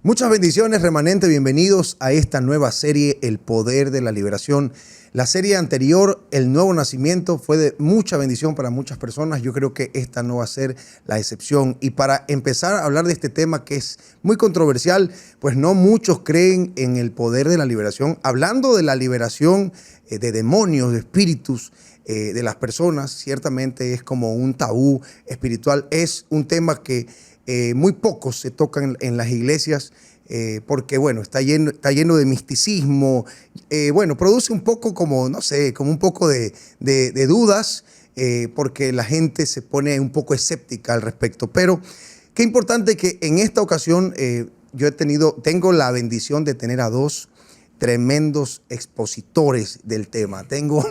Muchas bendiciones, remanente. Bienvenidos a esta nueva serie, El Poder de la Liberación. La serie anterior, El Nuevo Nacimiento, fue de mucha bendición para muchas personas. Yo creo que esta no va a ser la excepción. Y para empezar a hablar de este tema que es muy controversial, pues no muchos creen en el poder de la liberación. Hablando de la liberación de demonios, de espíritus, de las personas, ciertamente es como un tabú espiritual. Es un tema que muy pocos se tocan en las iglesias porque, bueno, está lleno de misticismo. Bueno, produce un poco como, no sé, como un poco de dudas porque la gente se pone un poco escéptica al respecto. Pero qué importante que en esta ocasión tengo la bendición de tener a dos tremendos expositores del tema. Tengo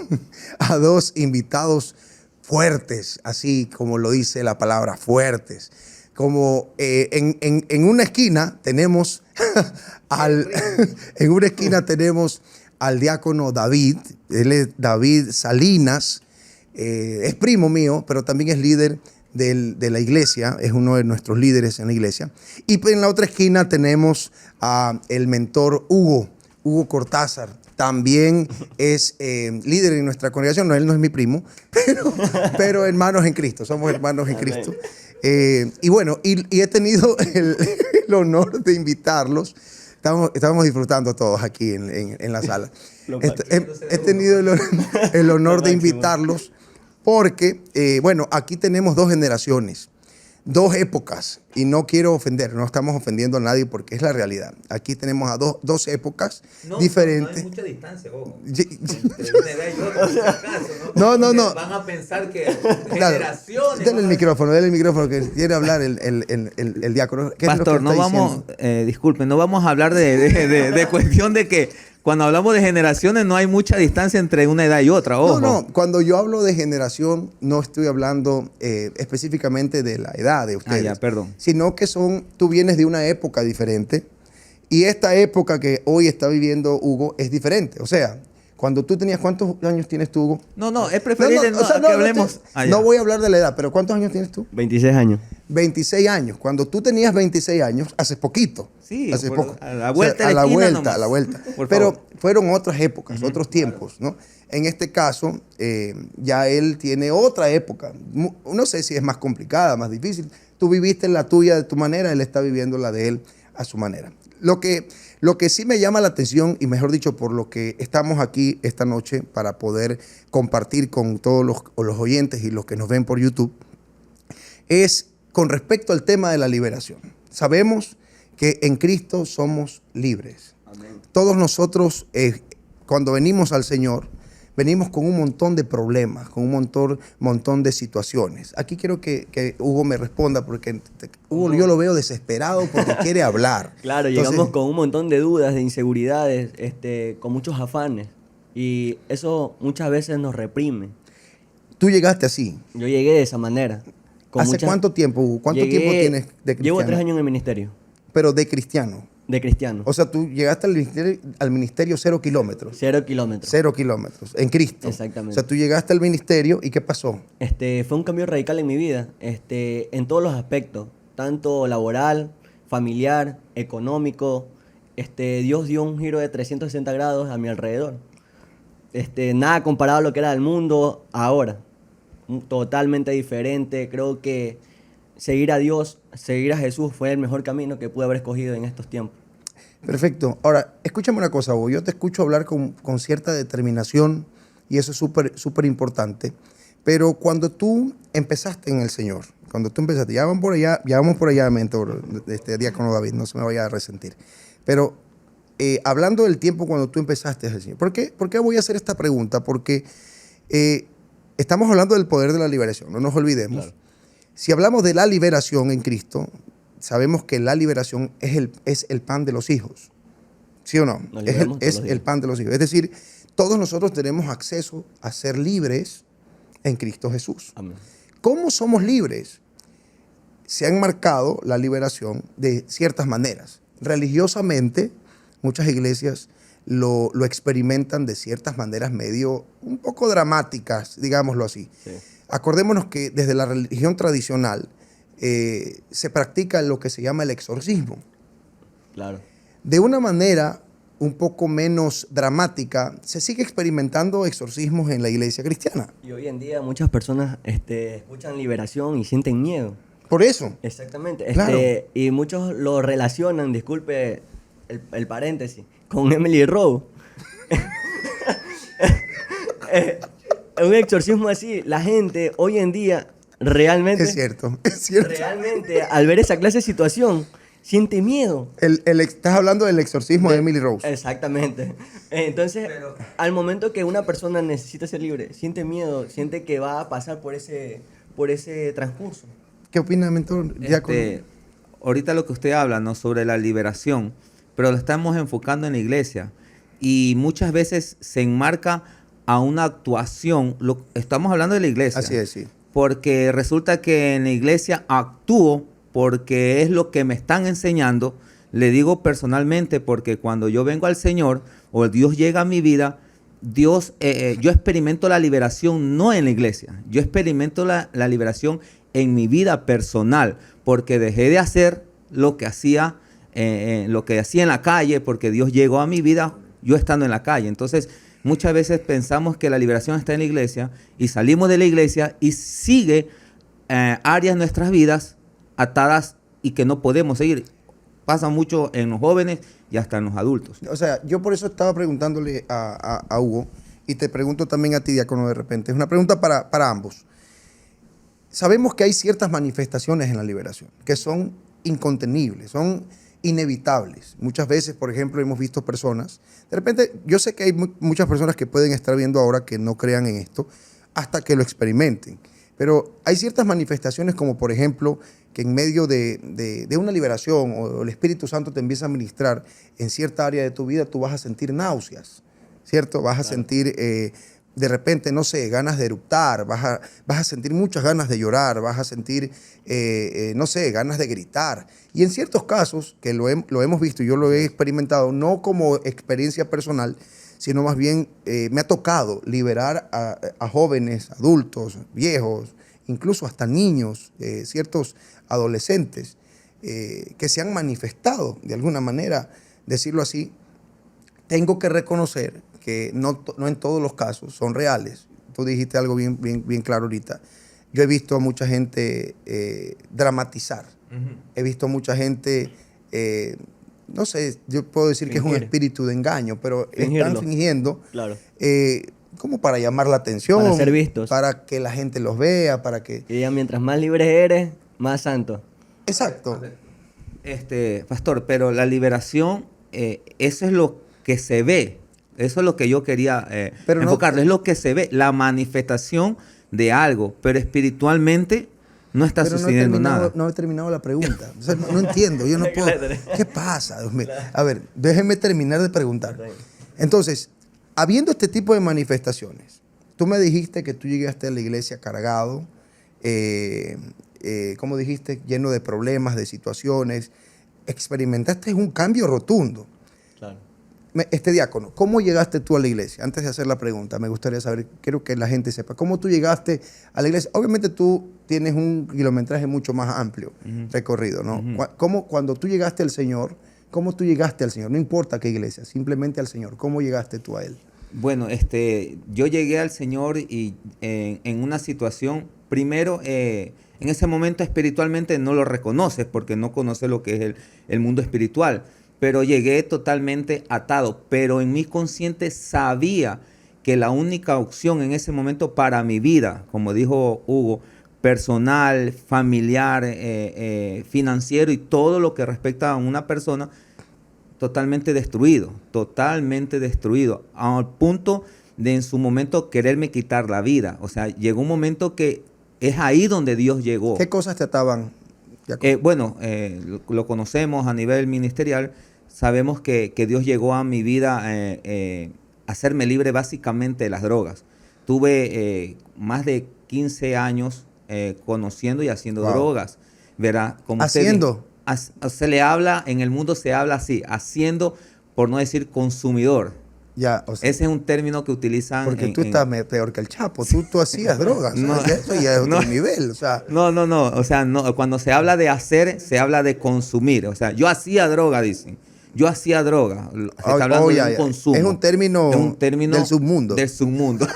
a dos invitados fuertes, así como lo dice la palabra, fuertes. Como en una esquina tenemos al diácono David. Él es David Salinas, es primo mío, pero también es líder de la iglesia, es uno de nuestros líderes en la iglesia. Y en la otra esquina tenemos al mentor Hugo Cortázar. También es líder en nuestra congregación. No, él no es mi primo, pero hermanos en Cristo, somos hermanos en Cristo. Y bueno, y he tenido el honor de invitarlos. Estamos disfrutando todos aquí en la sala. He tenido el honor de invitarlos porque, bueno, aquí tenemos dos generaciones, dos épocas, y no quiero ofender, no estamos ofendiendo a nadie porque es la realidad. Aquí tenemos a dos épocas diferentes. No hay mucha distancia, ojo. No. Van a pensar que generaciones. Dale el micrófono que quiere hablar el diácono. Pastor, no vamos, disculpen, no vamos a hablar de cuestión de que cuando hablamos de generaciones no hay mucha distancia entre una edad y otra, ojo. No, cuando yo hablo de generación no estoy hablando específicamente de la edad de ustedes, perdón. Sino que tú vienes de una época diferente y esta época que hoy está viviendo Hugo es diferente. O sea, cuando tú tenías, ¿cuántos años tienes tú, Hugo? No, es preferible que hablemos. No voy a hablar de la edad, pero ¿cuántos años tienes tú? 26 años. 26 años. Cuando tú tenías 26 años, hace poquito. Sí, hace poco. A la vuelta, a la vuelta. Pero fueron otras épocas, otros tiempos, ¿no? En este caso, ya él tiene otra época. No sé si es más complicada, más difícil. Tú viviste la tuya de tu manera, él está viviendo la de él a su manera. Lo que sí me llama la atención, y mejor dicho, por lo que estamos aquí esta noche para poder compartir con todos los oyentes y los que nos ven por YouTube, es con respecto al tema de la liberación. Sabemos que en Cristo somos libres. Amén. Todos nosotros, cuando venimos al Señor, venimos con un montón de problemas, con un montón de situaciones. Aquí quiero que Hugo me responda porque Hugo yo lo veo desesperado porque quiere hablar. Claro, entonces, llegamos con un montón de dudas, de inseguridades, con muchos afanes. Y eso muchas veces nos reprime. ¿Tú llegaste así? Yo llegué de esa manera. ¿Hace cuánto tiempo, Hugo? ¿Cuánto tiempo tienes de cristiano? Llevo 3 años en el ministerio. ¿Pero de cristiano? De cristiano. O sea, tú llegaste al ministerio 0 kilómetros. 0 kilómetros. 0 kilómetros, en Cristo. Exactamente. O sea, tú llegaste al ministerio y ¿qué pasó? Fue un cambio radical en mi vida, en todos los aspectos, tanto laboral, familiar, económico. Dios dio un giro de 360 grados a mi alrededor. Nada comparado a lo que era el mundo ahora. Totalmente diferente. Creo que seguir a Dios, seguir a Jesús fue el mejor camino que pude haber escogido en estos tiempos. Perfecto. Ahora, escúchame una cosa, Hugo. Yo te escucho hablar con cierta determinación y eso es súper importante. Pero cuando tú empezaste en el Señor, ya vamos por allá, mentor, diácono David, no se me vaya a resentir. Pero hablando del tiempo cuando tú empezaste en el Señor, ¿por qué voy a hacer esta pregunta? Porque estamos hablando del poder de la liberación, no nos olvidemos. Claro. Si hablamos de la liberación en Cristo, sabemos que la liberación es el pan de los hijos. ¿Sí o no? Es el pan de los hijos. Es decir, todos nosotros tenemos acceso a ser libres en Cristo Jesús. Amén. ¿Cómo somos libres? Se han marcado la liberación de ciertas maneras. Religiosamente, muchas iglesias lo experimentan de ciertas maneras un poco dramáticas, digámoslo así. Sí. Acordémonos que desde la religión tradicional se practica lo que se llama el exorcismo. Claro. De una manera un poco menos dramática, se sigue experimentando exorcismos en la iglesia cristiana. Y hoy en día muchas personas escuchan liberación y sienten miedo. Por eso. Exactamente. Claro. Y muchos lo relacionan, disculpe el paréntesis, con Emily Rose. Un exorcismo así, la gente hoy en día realmente, Es cierto, es cierto. realmente al ver esa clase de situación, siente miedo. Estás hablando del exorcismo de Emily Rose. Exactamente. Entonces, al momento que una persona necesita ser libre, siente miedo, siente que va a pasar por ese transcurso. ¿Qué opina, mentor? Ahorita lo que usted habla, ¿no? Sobre la liberación, pero lo estamos enfocando en la iglesia y muchas veces se enmarca a una actuación. Estamos hablando de la iglesia. Así es, sí. Porque resulta que en la iglesia actúo porque es lo que me están enseñando. Le digo personalmente porque cuando yo vengo al Señor o Dios llega a mi vida, yo experimento la liberación no en la iglesia, yo experimento la liberación en mi vida personal, porque dejé de hacer lo que hacía en la calle, porque Dios llegó a mi vida yo estando en la calle. Entonces, muchas veces pensamos que la liberación está en la iglesia y salimos de la iglesia y sigue áreas de nuestras vidas atadas y que no podemos seguir. Pasa mucho en los jóvenes y hasta en los adultos. O sea, yo por eso estaba preguntándole a Hugo y te pregunto también a ti, diácono, de repente. Es una pregunta para ambos. Sabemos que hay ciertas manifestaciones en la liberación que son incontenibles, son inevitables. Muchas veces, por ejemplo, hemos visto personas, de repente, yo sé que hay muchas personas que pueden estar viendo ahora que no crean en esto hasta que lo experimenten, pero hay ciertas manifestaciones como, por ejemplo, que en medio de una liberación o el Espíritu Santo te empieza a ministrar en cierta área de tu vida, tú vas a sentir náuseas, ¿cierto? Vas a sentir de repente, no sé, ganas de eructar, vas a sentir muchas ganas de llorar, vas a sentir, no sé, ganas de gritar. Y en ciertos casos, que lo hemos visto y yo lo he experimentado, no como experiencia personal, sino más bien me ha tocado liberar a jóvenes, adultos, viejos, incluso hasta niños, ciertos adolescentes que se han manifestado de alguna manera, decirlo así. Tengo que reconocer que no en todos los casos son reales. Tú dijiste algo bien claro ahorita. Yo he visto a mucha gente dramatizar. He visto a mucha gente, no sé, yo puedo decir que es un espíritu de engaño, pero están fingiendo, claro, como para llamar la atención. para ser vistos. Para que la gente los vea, para que... Y digan, mientras más libre eres, más santo. Exacto. Pastor, pero la liberación, eso es lo que se ve. Eso es lo que yo quería enfocarle. Es lo que se ve, la manifestación de algo, pero espiritualmente no está sucediendo nada. No he terminado la pregunta. O sea, no entiendo, yo no puedo. ¿Qué pasa? Dios mío? A ver, déjenme terminar de preguntar. Entonces, habiendo este tipo de manifestaciones, tú me dijiste que tú llegaste a la iglesia cargado, ¿cómo dijiste? Lleno de problemas, de situaciones. Experimentaste un cambio rotundo. Claro. Diácono, ¿cómo llegaste tú a la iglesia? Antes de hacer la pregunta, me gustaría saber, quiero que la gente sepa, ¿cómo tú llegaste a la iglesia? Obviamente tú tienes un kilometraje mucho más amplio recorrido, ¿no? Cuando tú llegaste al Señor, ¿cómo tú llegaste al Señor? No importa qué iglesia, simplemente al Señor. ¿Cómo llegaste tú a Él? Bueno, yo llegué al Señor y en una situación, primero, en ese momento espiritualmente no lo reconoces porque no conoces lo que es el mundo espiritual. Pero llegué totalmente atado, pero en mi consciente sabía que la única opción en ese momento para mi vida, como dijo Hugo, personal, familiar, financiero y todo lo que respecta a una persona, totalmente destruido, al punto de en su momento quererme quitar la vida. O sea, llegó un momento que es ahí donde Dios llegó. ¿Qué cosas te ataban? Lo conocemos a nivel ministerial. Sabemos que Dios llegó a mi vida a hacerme libre básicamente de las drogas. Tuve más de 15 años conociendo y haciendo drogas. ¿Verdad? Como ¿Haciendo? Se le habla, en el mundo se habla así, haciendo, por no decir consumidor. Ya, o sea, Ese es un término que utilizan. porque tú estás peor que el Chapo. Tú hacías drogas. No. ¿Sabes? Eso ya es otro No. nivel. O sea, No, no, no. O sea, no, cuando se habla de hacer, se habla de consumir. O sea, yo hacía droga, dicen. Yo hacía droga. Se está hablando ya, de un ya. consumo. Es un término del submundo. Del submundo.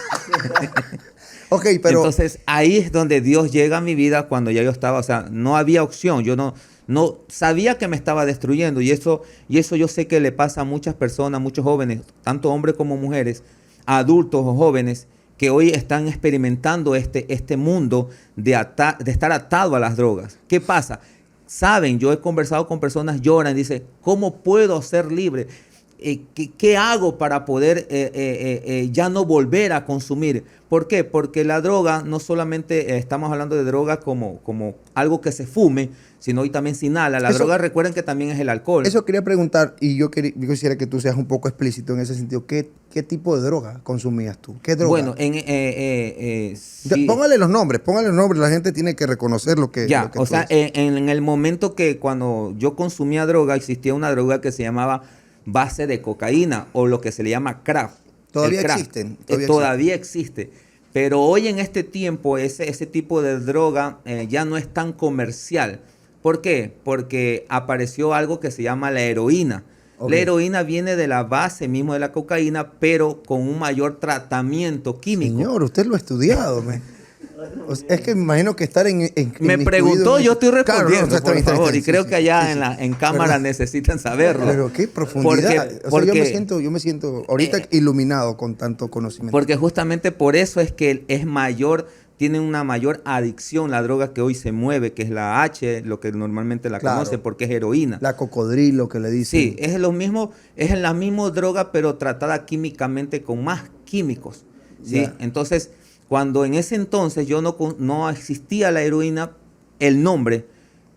Ok, pero Entonces, ahí es donde Dios llega a mi vida cuando ya yo estaba, o sea, no había opción. Yo no sabía que me estaba destruyendo. Y eso yo sé que le pasa a muchas personas, muchos jóvenes, tanto hombres como mujeres, adultos o jóvenes, que hoy están experimentando este mundo de estar atado a las drogas. ¿Qué pasa? Saben, yo he conversado con personas, lloran, dicen, ¿cómo puedo ser libre? ¿Qué hago para poder ya no volver a consumir? ¿Por qué? Porque la droga, no solamente estamos hablando de droga como algo que se fume, sino hoy también se inhala. La droga, recuerden que también es el alcohol. eso quería preguntar, y yo quisiera que tú seas un poco explícito en ese sentido. ¿Qué tipo de droga consumías tú? ¿Qué droga? Bueno, sí. Póngale los nombres, la gente tiene que reconocer lo que Ya, lo que o tú sea, dices. en el momento que cuando yo consumía droga, existía una droga que se llamaba base de cocaína o lo que se le llama crack. Todavía El crack. existen, Todavía existe. Pero hoy en este tiempo ese tipo de droga ya no es tan comercial. ¿Por qué? Porque apareció algo que se llama la heroína. Ok. La heroína viene de la base mismo de la cocaína, pero con un mayor tratamiento químico. Señor, usted lo ha estudiado. O sea, es que me imagino que estar Me inmiscuido preguntó, en yo eso. estoy Claro, respondiendo, no, está por bien, está bien, favor. está Y bien, creo sí, que allá sí, en sí. en cámara ¿Verdad? necesitan saberlo. Pero qué profundidad. Porque- Yo me siento ahorita iluminado con tanto conocimiento. Porque justamente por eso es que tiene una mayor adicción la droga que hoy se mueve, que es la H, lo que normalmente la Claro. conoce, porque es heroína. La cocodrilo que le dicen. Sí, es lo mismo, es la misma droga, pero tratada químicamente con más químicos. ¿Sí? Ya. Entonces, cuando en ese entonces no existía la heroína, el nombre,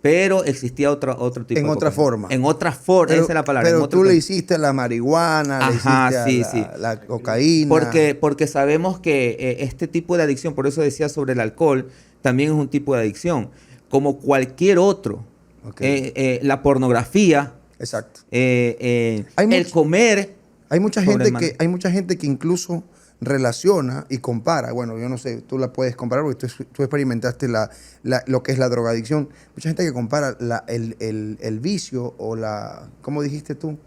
pero existía otro tipo En de otra cocaína. forma. En otra forma, esa es la palabra. en Pero otro tú le tipo. hiciste la marihuana, Ajá, le sí, hiciste sí. la cocaína. Porque sabemos que este tipo de adicción, por eso decía sobre el alcohol, también es un tipo de adicción, como cualquier otro. Ok. La pornografía, Exacto. el mucho- comer. Hay mucha Sobreman- hay mucha gente que incluso relaciona y compara. Bueno, yo no sé, tú la puedes comparar porque tú experimentaste lo que es la drogadicción. Mucha gente que compara el vicio o ¿cómo dijiste tú?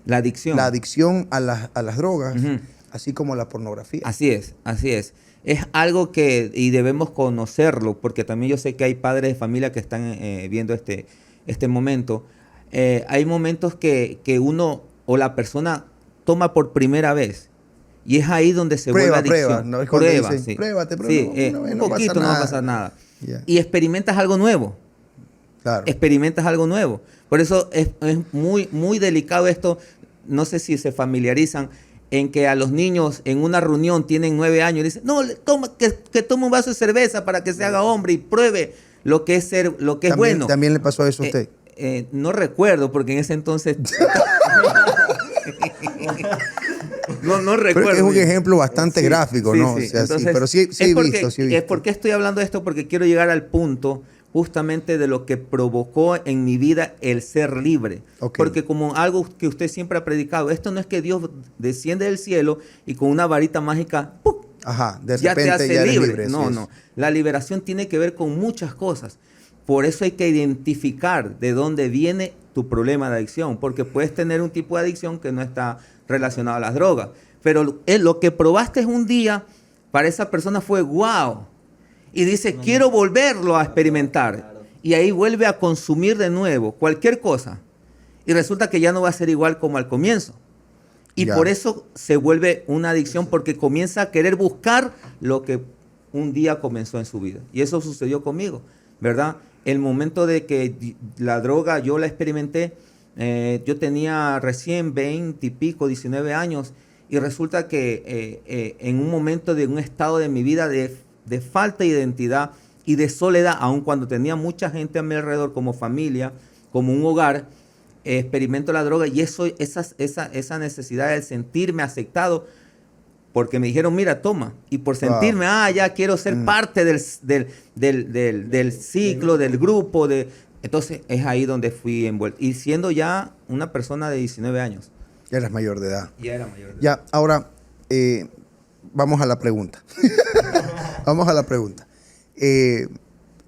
La adicción. La adicción a las drogas, Ujú. así como la pornografía. Así es, así es. Es algo y debemos conocerlo, porque también yo sé que hay padres de familia que están viendo este momento. Hay momentos que uno o la persona toma por primera vez. Y es ahí donde se vuelve adicción. Prueba, ¿no? Es cuando dicen, sí. pruébate, Sí, una vez un no pasa poquito no va a nada. pasar nada. Ya. Y experimentas algo nuevo. Claro. Experimentas algo nuevo. Por eso es muy, muy delicado esto. No sé si se familiarizan en que a los niños en una reunión tienen 9 años y dicen, no, que tome un vaso de cerveza para que se haga hombre y pruebe lo que es bueno. ¿También le pasó eso a usted? No recuerdo, porque en ese entonces... no recuerdo. Pero es un bien. ejemplo bastante Sí, gráfico, sí, ¿no? sí. O sea, Entonces, pero sí he es porque- visto, sí he visto. ¿Por qué estoy hablando de esto? Porque quiero llegar al punto justamente de lo que provocó en mi vida el ser libre. Ok. Porque como algo que usted siempre ha predicado, esto no es que Dios desciende del cielo y con una varita mágica ¡pum!, Ajá, de ya te repente hace ya eres libre. libre. No, así es. no. La liberación tiene que ver con muchas cosas. Por eso hay que identificar de dónde viene tu problema de adicción, porque puedes tener un tipo de adicción que no está relacionado a las drogas. Pero lo que probaste un día, para esa persona fue wow. Y dice, quiero volverlo a experimentar. Y ahí vuelve a consumir de nuevo cualquier cosa. Y resulta que ya no va a ser igual como al comienzo. Y Ya. por eso se vuelve una adicción, porque comienza a querer buscar lo que un día comenzó en su vida. Y eso sucedió conmigo, ¿verdad? El momento de que la droga yo la experimenté, yo tenía recién 20 y pico, 19 años, y resulta que en un momento de un estado de mi vida de falta de identidad y de soledad, aun cuando tenía mucha gente a mi alrededor como familia, como un hogar, experimento la droga y esa necesidad de sentirme aceptado, porque me dijeron, mira, toma, y por sentirme, ya quiero ser parte del ciclo, del grupo, entonces es ahí donde fui envuelto, y siendo ya una persona de 19 años. Ya eras mayor de edad. Ya era mayor de edad. Ya, ahora vamos a la pregunta. Vamos a la pregunta.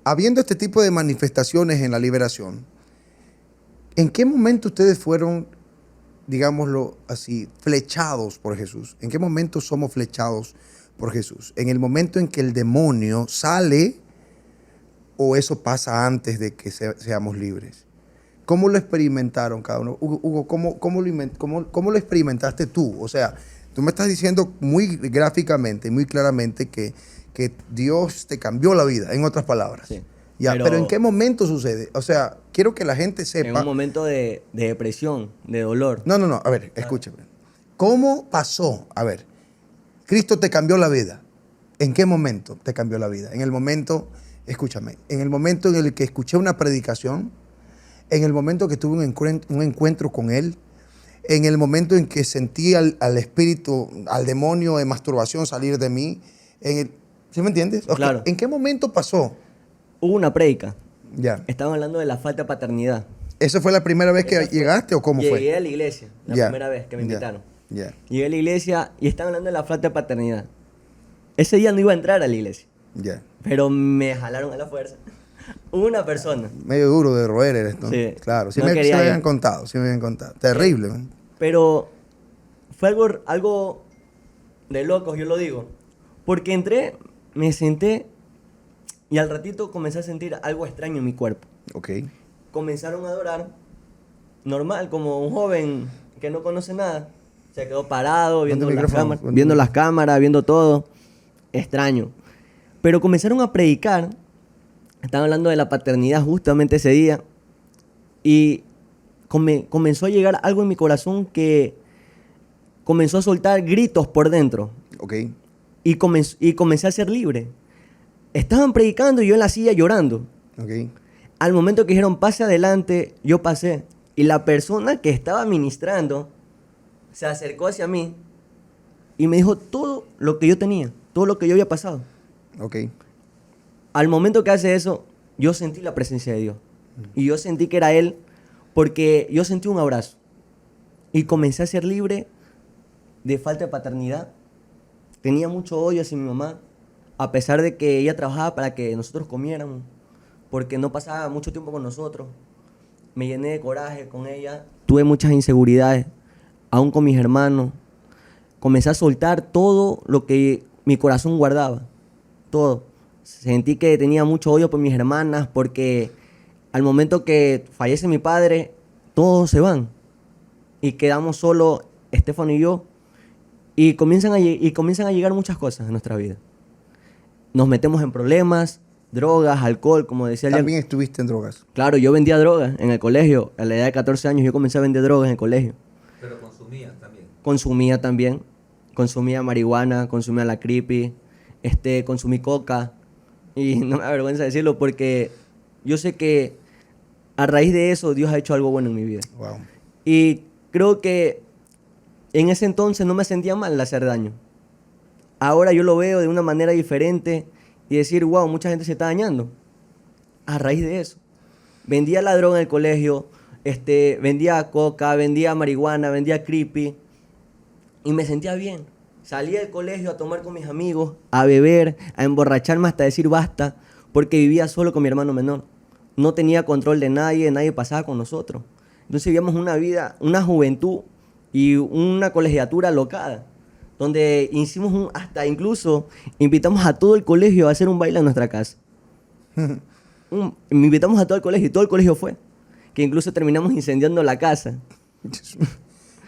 Habiendo este tipo de manifestaciones en la liberación, ¿en qué momento ustedes fueron, digámoslo así, flechados por Jesús? ¿En qué momento somos flechados por Jesús? ¿En el momento en que el demonio sale o eso pasa antes de que seamos libres? ¿Cómo lo experimentaron cada uno? Hugo, ¿cómo lo experimentaste tú? O sea, tú me estás diciendo muy gráficamente, muy claramente que Dios te cambió la vida, en otras palabras. Sí. Ya, pero ¿en qué momento sucede? O sea, quiero que la gente sepa. En un momento de depresión, de dolor. No. A ver, escúchame. ¿Cómo pasó? A ver, Cristo te cambió la vida. ¿En qué momento te cambió la vida? En el momento, escúchame, en el momento en el que escuché una predicación, en el momento que tuve un encuentro con Él, en el momento en que sentí al espíritu, al demonio de masturbación salir de mí. ¿Sí me entiendes? Okay. Claro. ¿En qué momento pasó? Hubo una prédica. Ya. Estaban hablando de la falta de paternidad. ¿Esa fue la primera vez que llegaste o cómo fue? Llegué a la iglesia, la Ya. primera vez que me invitaron. Ya. Llegué a la iglesia y estaban hablando de la falta de paternidad. Ese día no iba a entrar a la iglesia, Ya. pero me jalaron a la fuerza. Hubo una persona, Medio duro de roer eres, ¿no? Sí. Claro, sí No me quería habían ir. contado, sí me habían contado. Terrible, ¿no? pero fue algo de locos, yo lo digo. Porque entré, me senté y al ratito comencé a sentir algo extraño en mi cuerpo. Ok. Comenzaron a adorar, normal, como un joven que no conoce nada. Se quedó parado, viendo las cámaras, viendo todo. Extraño. Pero comenzaron a predicar. Estaban hablando de la paternidad justamente ese día. Y comenzó a llegar algo en mi corazón que comenzó a soltar gritos por dentro. Ok. Y comencé a ser libre. Estaban predicando y yo en la silla llorando. Ok. Al momento que dijeron pase adelante, yo pasé. Y la persona que estaba ministrando se acercó hacia mí y me dijo todo lo que yo tenía, todo lo que yo había pasado. Ok. Al momento que hace eso, yo sentí la presencia de Dios. Y yo sentí que era Él porque yo sentí un abrazo. Y comencé a ser libre de falta de paternidad. Tenía mucho odio hacia mi mamá, a pesar de que ella trabajaba para que nosotros comiéramos, porque no pasaba mucho tiempo con nosotros. Me llené de coraje con ella. Tuve muchas inseguridades, aún con mis hermanos. Comencé a soltar todo lo que mi corazón guardaba. Todo. Sentí que tenía mucho odio por mis hermanas, porque al momento que fallece mi padre, todos se van. Y quedamos solo Estefano y yo. Y comienzan a llegar muchas cosas en nuestra vida. Nos metemos en problemas, drogas, alcohol, como decía ayer. También estuviste en drogas. Claro, yo vendía drogas en el colegio. A la edad de 14 años yo comencé a vender drogas en el colegio. Pero consumías también. Consumía también. Consumía marihuana, consumía la creepy, consumí coca. Y no me avergüenza decirlo porque yo sé que a raíz de eso Dios ha hecho algo bueno en mi vida. Wow. Y creo que en ese entonces no me sentía mal al hacer daño. Ahora yo lo veo de una manera diferente y decir, wow, mucha gente se está dañando a raíz de eso. Vendía la droga en el colegio, vendía coca, vendía marihuana, vendía creepy y me sentía bien. Salía del colegio a tomar con mis amigos, a beber, a emborracharme hasta decir basta, porque vivía solo con mi hermano menor. No tenía control de nadie, nadie pasaba con nosotros. Entonces vivíamos una vida, una juventud y una colegiatura alocada, donde hicimos hasta incluso invitamos a todo el colegio a hacer un baile en nuestra casa. Invitamos a todo el colegio y todo el colegio fue, que incluso terminamos incendiando la casa.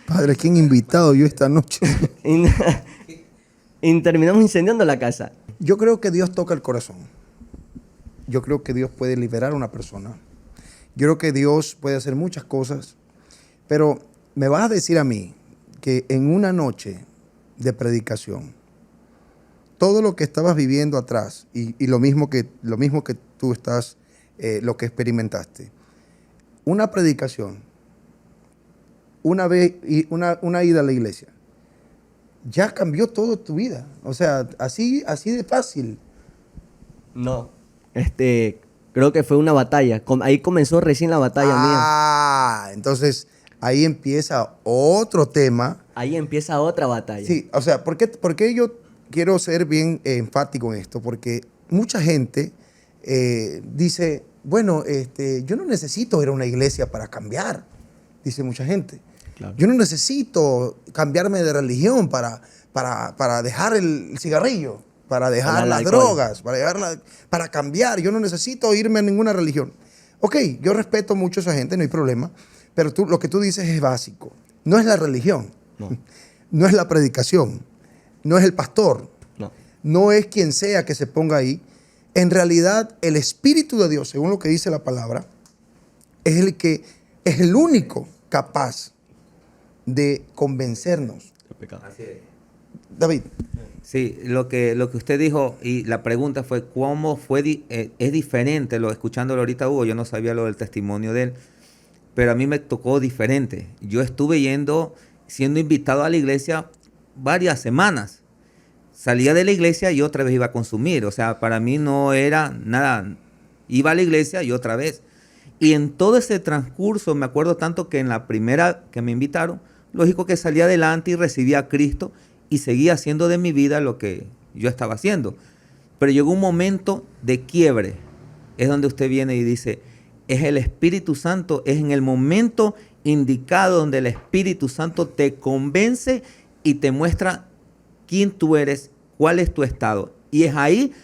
Padre, ¿quién invitado yo esta noche? Y terminamos incendiando la casa. Yo creo que Dios toca el corazón. Yo creo que Dios puede liberar a una persona. Yo creo que Dios puede hacer muchas cosas. Pero me vas a decir a mí que en una noche de predicación, todo lo que estabas viviendo atrás y lo mismo que tú estás, lo que experimentaste, una predicación, una ida a la iglesia, ya cambió toda tu vida. O sea, así de fácil. No, creo que fue una batalla. Ahí comenzó recién la batalla mía. Entonces ahí empieza otro tema. Ahí empieza otra batalla. Sí, o sea, por qué yo quiero ser bien enfático en esto? Porque mucha gente dice, bueno, yo no necesito ir a una iglesia para cambiar, dice mucha gente. Claro. Yo no necesito cambiarme de religión para dejar el cigarrillo, para dejar las drogas, para cambiar. Yo no necesito irme a ninguna religión. Ok, yo respeto mucho a esa gente, no hay problema, pero lo que tú dices es básico. No es la religión, no es la predicación, no es el pastor, no es quien sea que se ponga ahí. En realidad, el Espíritu de Dios, según lo que dice la palabra, es el único capaz de convencernos. Así es. David. Sí, lo que usted dijo y la pregunta fue cómo es diferente, escuchándolo ahorita Hugo, yo no sabía lo del testimonio de él, pero a mí me tocó diferente. Yo estuve siendo invitado a la iglesia varias semanas. Salía de la iglesia y otra vez iba a consumir. O sea, para mí no era nada. Iba a la iglesia y otra vez. Y en todo ese transcurso, me acuerdo tanto que en la primera que me invitaron, lógico que salía adelante y recibía a Cristo y seguía haciendo de mi vida lo que yo estaba haciendo. Pero llegó un momento de quiebre. Es donde usted viene y dice, es el Espíritu Santo, es en el momento indicado donde el Espíritu Santo te convence y te muestra quién tú eres, cuál es tu estado. Y es ahí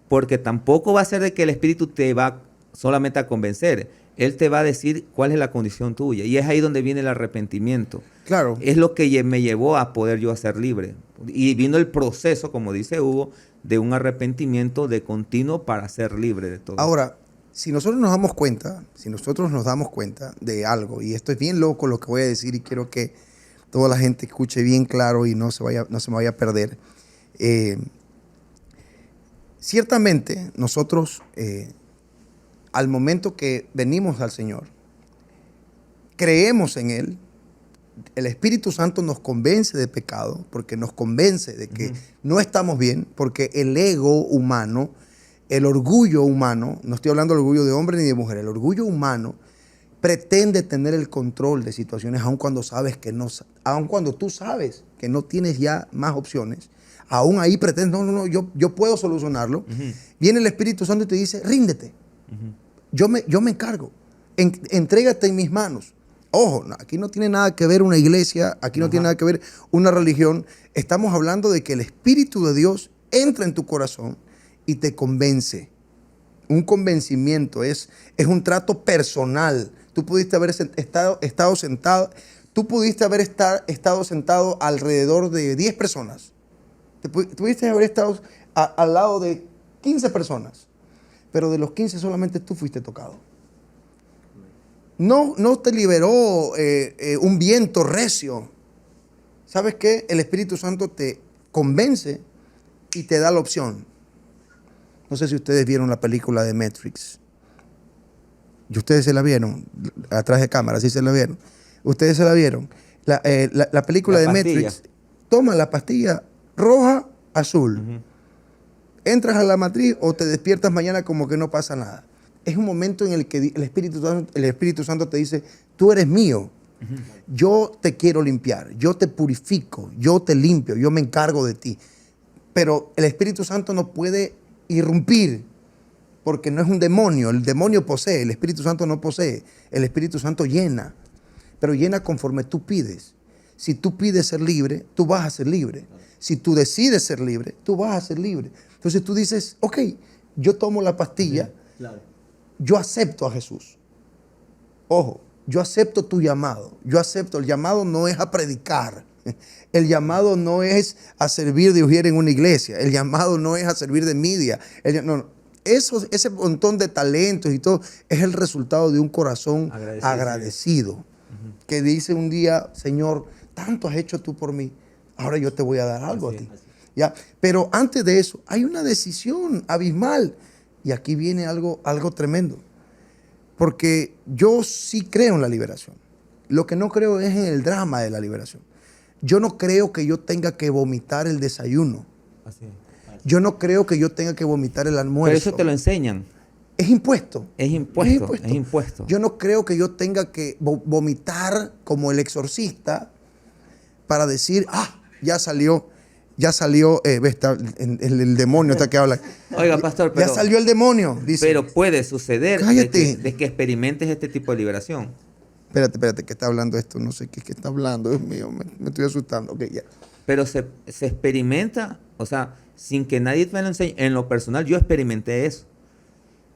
porque tampoco va a ser de que el Espíritu te va solamente a convencer. Él te va a decir cuál es la condición tuya. Y es ahí donde viene el arrepentimiento. Claro. Es lo que me llevó a poder yo a ser libre. Y vino el proceso, como dice Hugo, de un arrepentimiento de continuo para ser libre de todo. Ahora, si nosotros nos damos cuenta de algo, y esto es bien loco lo que voy a decir y quiero que toda la gente escuche bien claro y no se me vaya a perder. Ciertamente, nosotros, al momento que venimos al Señor, creemos en Él, el Espíritu Santo nos convence de pecado, porque nos convence de que no estamos bien, porque el ego humano, el orgullo humano, no estoy hablando del orgullo de hombre ni de mujer, el orgullo humano pretende tener el control de situaciones aun cuando aun cuando tú sabes que no tienes ya más opciones, aún ahí pretende, no, yo puedo solucionarlo. Viene el Espíritu Santo y te dice, ríndete, yo me encargo, entrégate en mis manos. Ojo, aquí no tiene nada que ver una iglesia, aquí no tiene nada que ver una religión. Estamos hablando de que el Espíritu de Dios entra en tu corazón y te convence. Un convencimiento es un trato personal. Tú pudiste haber estado sentado, estado sentado alrededor de 10 personas. Pudiste haber estado al lado de 15 personas, pero de los 15 solamente tú fuiste tocado. No te liberó un viento recio. ¿Sabes qué? El Espíritu Santo te convence y te da la opción. No sé si ustedes vieron la película de Matrix. ¿Y ustedes se la vieron? Atrás de cámara, sí se la vieron. ¿Ustedes se la vieron? La película de Matrix. Toma la pastilla roja, azul. Entras a la matriz o te despiertas mañana como que no pasa nada. Es un momento en el que el Espíritu Santo te dice, tú eres mío, yo te quiero limpiar, yo te purifico, yo te limpio, yo me encargo de ti. Pero el Espíritu Santo no puede irrumpir porque no es un demonio, el demonio posee, el Espíritu Santo no posee, el Espíritu Santo llena, pero llena conforme tú pides. Si tú pides ser libre, tú vas a ser libre. Si tú decides ser libre, tú vas a ser libre. Entonces tú dices, ok, yo tomo la pastilla, yo acepto a Jesús. Ojo, yo acepto tu llamado. Yo acepto, el llamado no es a predicar. El llamado no es a servir de ujier en una iglesia. El llamado no es a servir de media. Ese montón de talentos y todo es el resultado de un corazón agradecido. Que dice un día, Señor, tanto has hecho tú por mí, ahora yo te voy a dar algo a ti. ¿Ya? Pero antes de eso, hay una decisión abismal. Y aquí viene algo tremendo. Porque yo sí creo en la liberación. Lo que no creo es en el drama de la liberación. Yo no creo que yo tenga que vomitar el desayuno. Yo no creo que yo tenga que vomitar el almuerzo. Pero eso te lo enseñan. Es impuesto. Es impuesto, es impuesto. Yo no creo que yo tenga que vomitar como el exorcista para decir, ya salió, está el demonio está que habla. Oiga, pastor, pero... Ya salió el demonio, dice. Pero puede suceder Cállate. de que experimentes este tipo de liberación. Espérate, ¿qué está hablando esto? No sé qué está hablando, Dios mío, me estoy asustando. Ok, ya. Pero se experimenta, o sea, sin que nadie me lo enseñe. En lo personal, yo experimenté eso.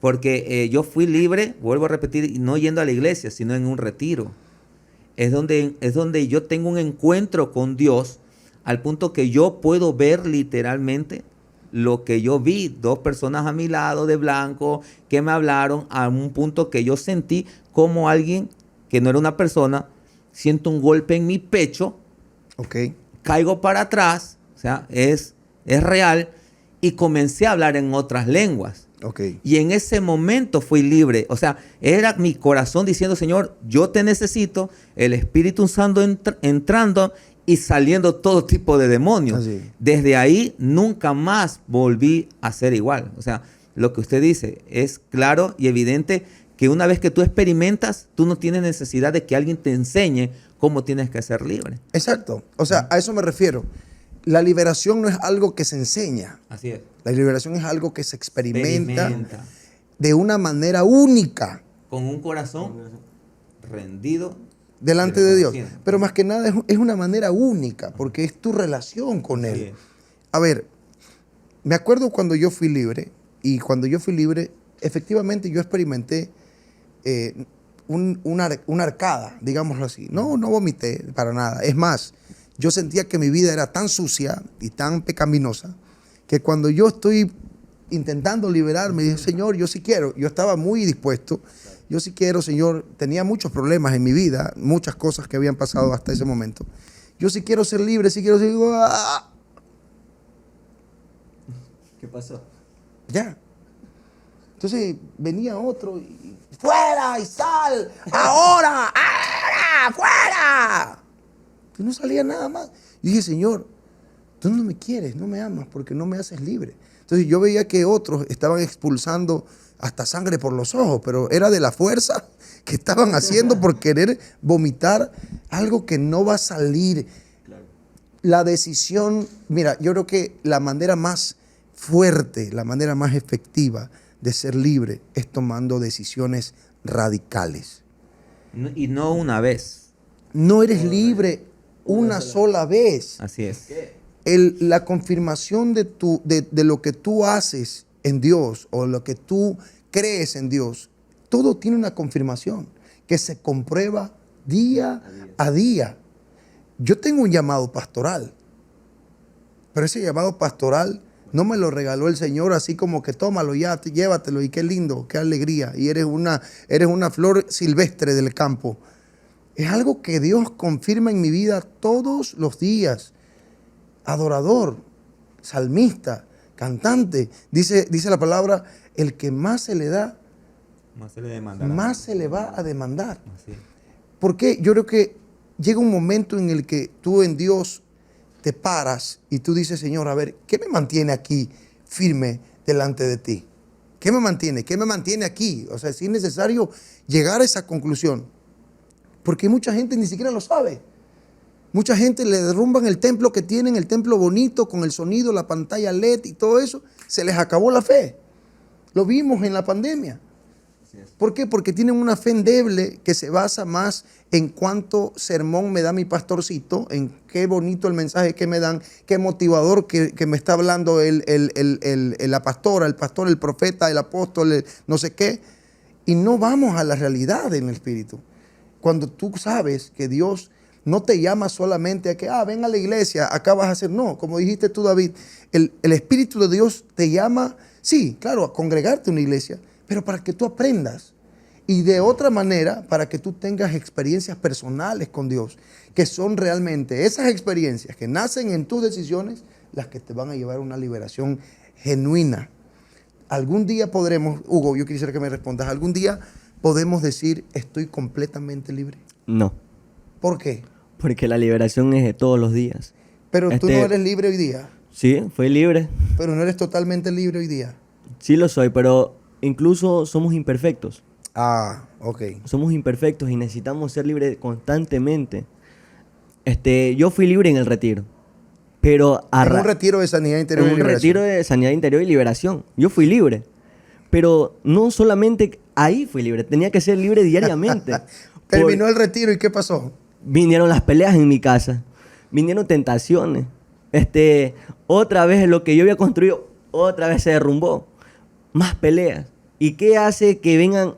Porque yo fui libre, vuelvo a repetir, no yendo a la iglesia, sino en un retiro. Es donde yo tengo un encuentro con Dios al punto que yo puedo ver literalmente lo que yo vi. 2 personas a mi lado de blanco que me hablaron a un punto que yo sentí como alguien que no era una persona, siento un golpe en mi pecho, caigo para atrás, o sea, es real, y comencé a hablar en otras lenguas. Y en ese momento fui libre. O sea, era mi corazón diciendo, Señor, yo te necesito, el Espíritu Santo entrando y saliendo todo tipo de demonios. Así. Desde ahí nunca más volví a ser igual. O sea, lo que usted dice es claro y evidente que una vez que tú experimentas, tú no tienes necesidad de que alguien te enseñe cómo tienes que ser libre. Exacto. O sea, a eso me refiero. La liberación no es algo que se enseña. Así es. La liberación es algo que se experimenta de una manera única. Con un corazón rendido delante de Dios. Pero más que nada es una manera única, porque es tu relación con Él. A ver, me acuerdo cuando yo fui libre, y cuando yo fui libre, efectivamente yo experimenté una arcada, digámoslo así. No vomité para nada. Es más, yo sentía que mi vida era tan sucia y tan pecaminosa que cuando yo estoy intentando liberarme, dije, Señor, yo sí quiero. Yo estaba muy dispuesto. Yo sí quiero, Señor. Tenía muchos problemas en mi vida, muchas cosas que habían pasado hasta ese momento. Yo sí quiero ser libre, sí quiero ser... ¿Qué pasó? Ya. Entonces venía otro y ¡fuera y sal! ¡Ahora! ¡Fuera! Y no salía nada más. Y dije, Señor, tú no me quieres, no me amas porque no me haces libre. Entonces yo veía que otros estaban expulsando hasta sangre por los ojos, pero era de la fuerza que estaban haciendo por querer vomitar algo que no va a salir. Claro. La decisión, mira, yo creo que la manera más fuerte, la manera más efectiva de ser libre es tomando decisiones radicales. Y no una vez. No eres libre una sola vez. Así es. La confirmación de lo que tú haces en Dios o lo que tú crees en Dios, todo tiene una confirmación que se comprueba día a día. Yo tengo un llamado pastoral, pero ese llamado pastoral no me lo regaló el Señor así como que tómalo ya, llévatelo y qué lindo, qué alegría. Y eres una flor silvestre del campo. Es algo que Dios confirma en mi vida todos los días. Adorador, salmista, cantante. Dice la palabra, el que más se le da, más se le demandará. Más se le va a demandar. Así es. ¿Por qué? Yo creo que llega un momento en el que tú en Dios te paras y tú dices, Señor, a ver, ¿qué me mantiene aquí firme delante de ti? ¿Qué me mantiene? ¿Qué me mantiene aquí? O sea, si es necesario llegar a esa conclusión. Porque mucha gente ni siquiera lo sabe. Mucha gente le derrumban el templo que tienen, el templo bonito, con el sonido, la pantalla LED y todo eso. Se les acabó la fe. Lo vimos en la pandemia. ¿Por qué? Porque tienen una fe endeble que se basa más en cuánto sermón me da mi pastorcito, en qué bonito el mensaje que me dan, qué motivador que me está hablando la pastora, el pastor, el profeta, el apóstol, no sé qué. Y no vamos a la realidad en el espíritu. Cuando tú sabes que Dios no te llama solamente a que, ven a la iglesia, acá vas a hacer. No, como dijiste tú, David, el Espíritu de Dios te llama, sí, claro, a congregarte en una iglesia, pero para que tú aprendas. Y de otra manera, para que tú tengas experiencias personales con Dios, que son realmente esas experiencias que nacen en tus decisiones, las que te van a llevar a una liberación genuina. Algún día podremos, Hugo, yo quisiera que me respondas, algún día podemos decir, estoy completamente libre. No. ¿Por qué? Porque la liberación es de todos los días. Pero tú no eres libre hoy día. Sí, fui libre. Pero no eres totalmente libre hoy día. Sí lo soy, pero incluso somos imperfectos. Ah, ok. Somos imperfectos y necesitamos ser libres constantemente. Yo fui libre en el retiro, pero En un retiro de sanidad interior en y un liberación. retiro de sanidad interior y liberación. Yo fui libre, pero no solamente ahí fui libre, tenía que ser libre diariamente. Terminó el retiro y ¿qué pasó? Vinieron las peleas en mi casa, vinieron tentaciones. Otra vez lo que yo había construido, otra vez se derrumbó. Más peleas. ¿Y qué hace que vengan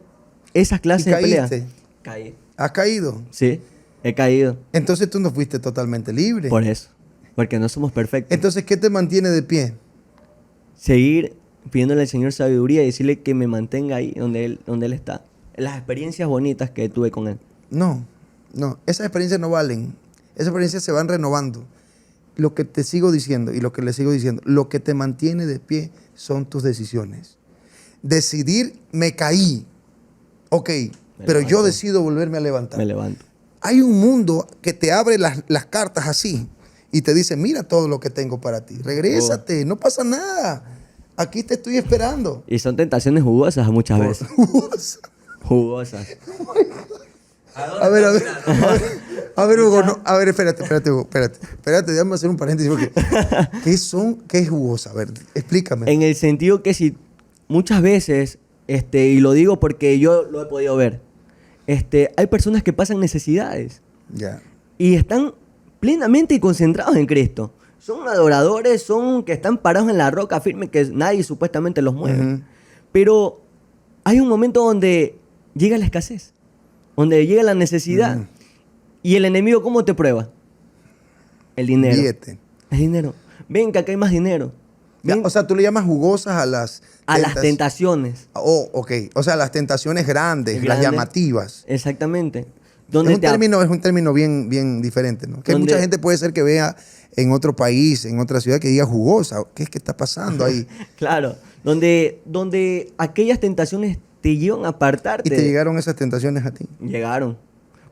esas clases ¿Y de peleas? caíste? Caí. ¿Has caído? Sí, he caído. Entonces tú no fuiste totalmente libre. Por eso. Porque no somos perfectos. Entonces, ¿qué te mantiene de pie? Seguir pidiéndole al Señor sabiduría y decirle que me mantenga ahí donde Él está. Las experiencias bonitas que tuve con Él. No, no. Esas experiencias no valen. Esas experiencias se van renovando. Lo que te sigo diciendo y lo que le sigo diciendo, lo que te mantiene de pie son tus decisiones. Decidir, me caí. Ok, pero yo levanto. decido volverme a levantar. Me levanto. Hay un mundo que te abre las cartas así y te dice, mira todo lo que tengo para ti. Regrésate, no pasa nada. Aquí te estoy esperando. Y son tentaciones jugosas muchas veces. Jugosas. A ver, Hugo, no, a ver, espérate, Hugo, espérate, déjame hacer un paréntesis porque ¿qué es jugosa? A ver, explícame. En el sentido que si muchas veces, y lo digo porque yo lo he podido ver, hay personas que pasan necesidades Ya. y están plenamente y concentrados en Cristo. Son adoradores, son que están parados en la roca firme que nadie supuestamente los mueve. Ujú. Pero hay un momento donde llega la escasez, donde llega la necesidad. Ujú. ¿Y el enemigo cómo te prueba? El dinero. Billete. El dinero. Ven que acá hay más dinero. Ya, Ven o sea, tú le llamas jugosas a las tentaciones. Oh, ok. O sea, las tentaciones grandes, las Grandes. llamativas. Exactamente. Es un término bien, bien diferente, ¿no? Que Donde- mucha gente puede ser que vea en otro país, en otra ciudad, que diga jugosa. ¿Qué es que está pasando ahí? Claro. Donde aquellas tentaciones te llevan a apartarte. Y te llegaron esas tentaciones a ti. Llegaron.